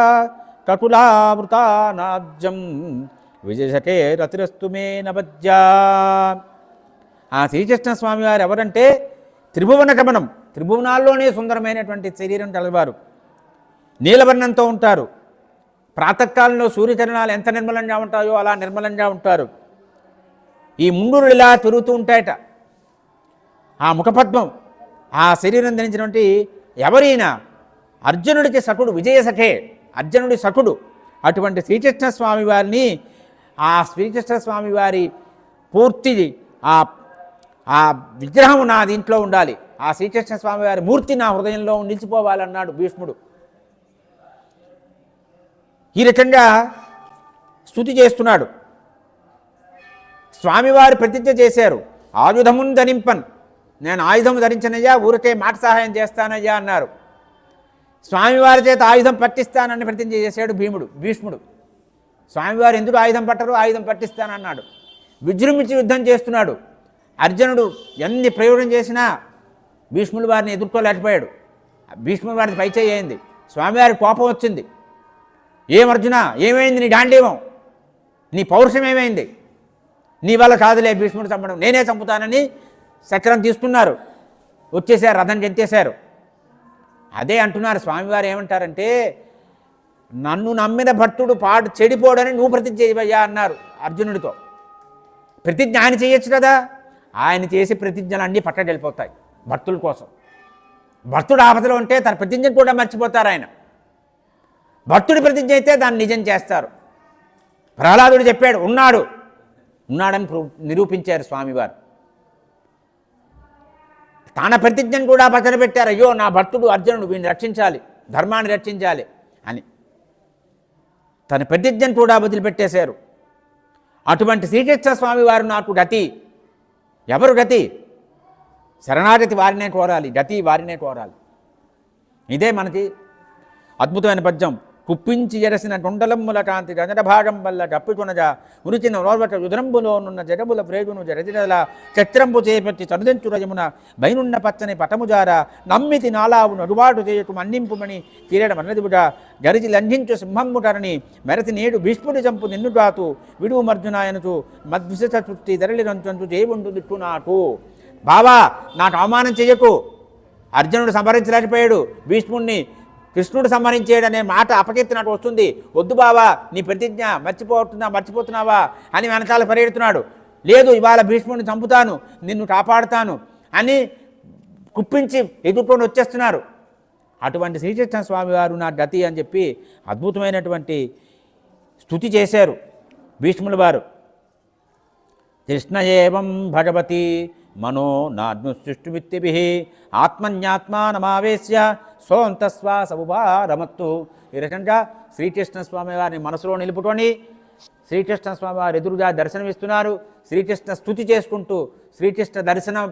A: కటులావృతానాజ్యం విజయసకే రతిరస్తు మే నవజ్జా. ఆ శ్రీకృష్ణ స్వామివారు ఎవరంటే త్రిభువన గమనం, త్రిభువనాల్లోనే సుందరమైనటువంటి శరీరం కలవారు. నీలవర్ణంతో ఉంటారు. ప్రాతకాలంలో సూర్యకిరణాలు ఎంత నిర్మలంగా ఉంటాయో అలా నిర్మలంగా ఉంటారు. ఈ ముండులు ఇలా తిరుగుతూ ఉంటాయట. ఆ ముఖపద్మం, ఆ శరీరం ధరించినటువంటి ఎవరైనా అర్జునుడికి సఖుడు, విజయసఖే అర్జునుడి సఖుడు. అటువంటి శ్రీకృష్ణ స్వామి వారిని, ఆ శ్రీకృష్ణ స్వామి వారి పూర్తి ఆ విగ్రహం నా దీంట్లో ఉండాలి, ఆ శ్రీకృష్ణ స్వామి వారి మూర్తి నా హృదయంలో నిలిచిపోవాలన్నాడు భీష్ముడు. ఈ రకంగా స్తుతి చేస్తున్నాడు. స్వామివారు ప్రతిజ్ఞ చేశారు, ఆయుధమును ధరింపన్, నేను ఆయుధము ధరించనయ్యా, ఊరికే మాట సహాయం చేస్తానయ్యా అన్నారు. స్వామివారి చేత ఆయుధం పట్టిస్తానని ప్రతిజ్ఞ చేశాడు భీష్ముడు. స్వామివారు ఎందుకు ఆయుధం పట్టరు, ఆయుధం పట్టిస్తానన్నాడు. విజృంభించి యుద్ధం చేస్తున్నాడు. అర్జునుడు ఎన్ని ప్రయోగం చేసినా భీష్ముల వారిని ఎదుర్కోలేకపోయాడు. భీష్ముల వారిని పైచేయింది. స్వామివారికి కోపం వచ్చింది. ఏమర్జున, ఏమైంది నీ గాంధీవం, నీ పౌరుషం ఏమైంది, నీ వల్ల కాదులే భీష్ముడు చంపడం, నేనే చంపుతానని చక్రం తీసుకున్నారు. వచ్చేసారు, రథం గెంతేశారు. అదే అంటున్నారు స్వామివారు. ఏమంటారంటే, నన్ను నమ్మిన భక్తుడు చెడిపోడని నువ్వు ప్రతిజ్ఞ చేయవయ్యా అన్నారు అర్జునుడితో. ప్రతిజ్ఞ ఆయన చేయొచ్చు కదా. ఆయన చేసి ప్రతిజ్ఞలు అన్నీ పక్కకి వెళ్ళిపోతాయి భక్తుల కోసం. భక్తుడు ఆపదలో ఉంటే తన ప్రతిజ్ఞను కూడా మర్చిపోతారు ఆయన. భక్తుడి ప్రతిజ్ఞ అయితే దాన్ని నిజం చేస్తారు. ప్రహ్లాదుడు చెప్పాడు, ఉన్నాడని నిరూపించారు స్వామివారు. తన ప్రతిజ్ఞను కూడా పక్కన పెట్టారు. అయ్యో నా భక్తుడు అర్జునుడు, వీడిని రక్షించాలి, ధర్మాన్ని రక్షించాలి అని తన ప్రతిజ్ఞను కూడా వదిలిపెట్టేశారు. అటువంటి శ్రీకృష్ణ స్వామి వారు నాకు గతి. ఎవరు గతి? శరణాగతి వారినే కోరాలి, గతి వారినే కోరాలి. ఇదే మనకి అద్భుతమైన పద్యం. కుప్పించి ఎరసిన గుండలమ్ముల కాంతి గజడ భాగం వల్ల గప్పికొనజ ఉరిచిన రోర్వట యుధరంబులోనున్న జగముల ప్రేగును జరజిరల చత్రంబు చేపట్టి చనుదెంచు రజమున బైనున్న పచ్చని పటముజార నమ్మితి నాలావు నడుబాటు చేయకు మన్నింపుమని కిరీడ మన్నదిబుట గరిచి లంఘించు సింహమ్ముటరని మెరసి నేడు భీష్ముడి చంపు నిన్నుడాతు విడువు మర్జునాయనచు మద్విశ చుట్టి ధరలి రంచు జయవుండు దిట్టు నాకు. బావా నాకు అవమానం చెయ్యకు. అర్జునుడు సంహరించలేకపోయాడు భీష్ముడిని, కృష్ణుడు సంహరించాడనే మాట అపకీర్తినట్టు వస్తుంది. వద్దు బావా, నీ ప్రతిజ్ఞ మర్చిపోతున్నావా అని వెనకాల పరిగెడుతున్నాడు. లేదు, ఇవాళ భీష్ముడిని చంపుతాను, నిన్ను కాపాడుతాను అని కుప్పించి ఎదుర్కొని వచ్చేస్తున్నారు. అటువంటి శ్రీకృష్ణ స్వామి వారు నా గతి అని చెప్పి అద్భుతమైనటువంటి స్తుతి చేశారు భీష్ముల వారు. కృష్ణ ఏవం భగవతి మనో నాజ్ఞుసృష్టివిత్తిభిః ఆత్మన్యాత్మానమావేశ్య సోంతస్వాసముపారమత్తు. ఈ రకంగా శ్రీకృష్ణ స్వామి వారిని మనసులో నిలుపుకొని శ్రీకృష్ణ స్వామి వారు ఎదురుగా దర్శనమిస్తున్నారు. శ్రీకృష్ణ స్తుతి చేసుకుంటూ శ్రీకృష్ణ దర్శనం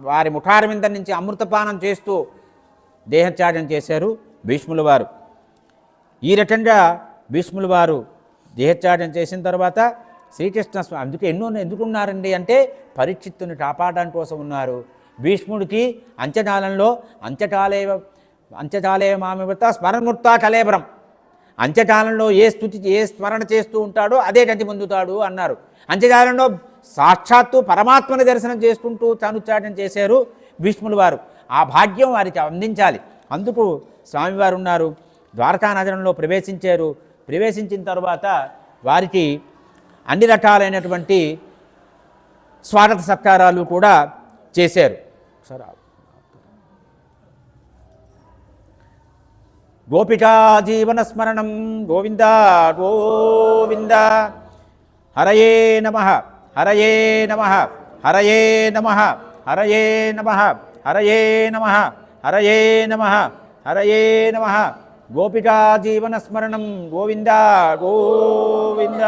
A: వారి ముఖారవిందం నుంచి అమృతపానం చేస్తూ దేహత్యాగం చేశారు భీష్ముల వారు. ఈ రకంగా భీష్ముల వారు దేహత్యాగం చేసిన తర్వాత శ్రీకృష్ణ స్వామి అందుకే ఎందుకున్నారండి అంటే పరీక్షిత్తుని కాపాడడం కోసం ఉన్నారు. భీష్ముడికి అంత్యకాలంలో అంత్యకాలే మామివత స్మరణమూర్త కలేబరం, అంత్యకాలంలో ఏ స్మరణ చేస్తూ ఉంటాడో అదే గతి పొందుతాడు అన్నారు. అంత్యకాలంలో సాక్షాత్తు పరమాత్మని దర్శనం చేసుకుంటూ తనుచ్చాటం చేశారు భీష్ములు వారు. ఆ భాగ్యం వారికి అందించాలి. అందుకు స్వామివారు ఉన్నారు. ద్వారకా నగరంలో ప్రవేశించారు. ప్రవేశించిన తర్వాత వారికి అన్ని రకాలైనటువంటి స్వాగత సత్కారాలు కూడా చేశారు. గోపికా జీవన స్మరణం గోవింద గోవింద. హరయే నమః హరయే నమః హరయే నమః హరయే నమః హరయే నమః హరయే నమః హరయే నమః. గోపికా జీవన స్మరణం గోవింద గోవింద.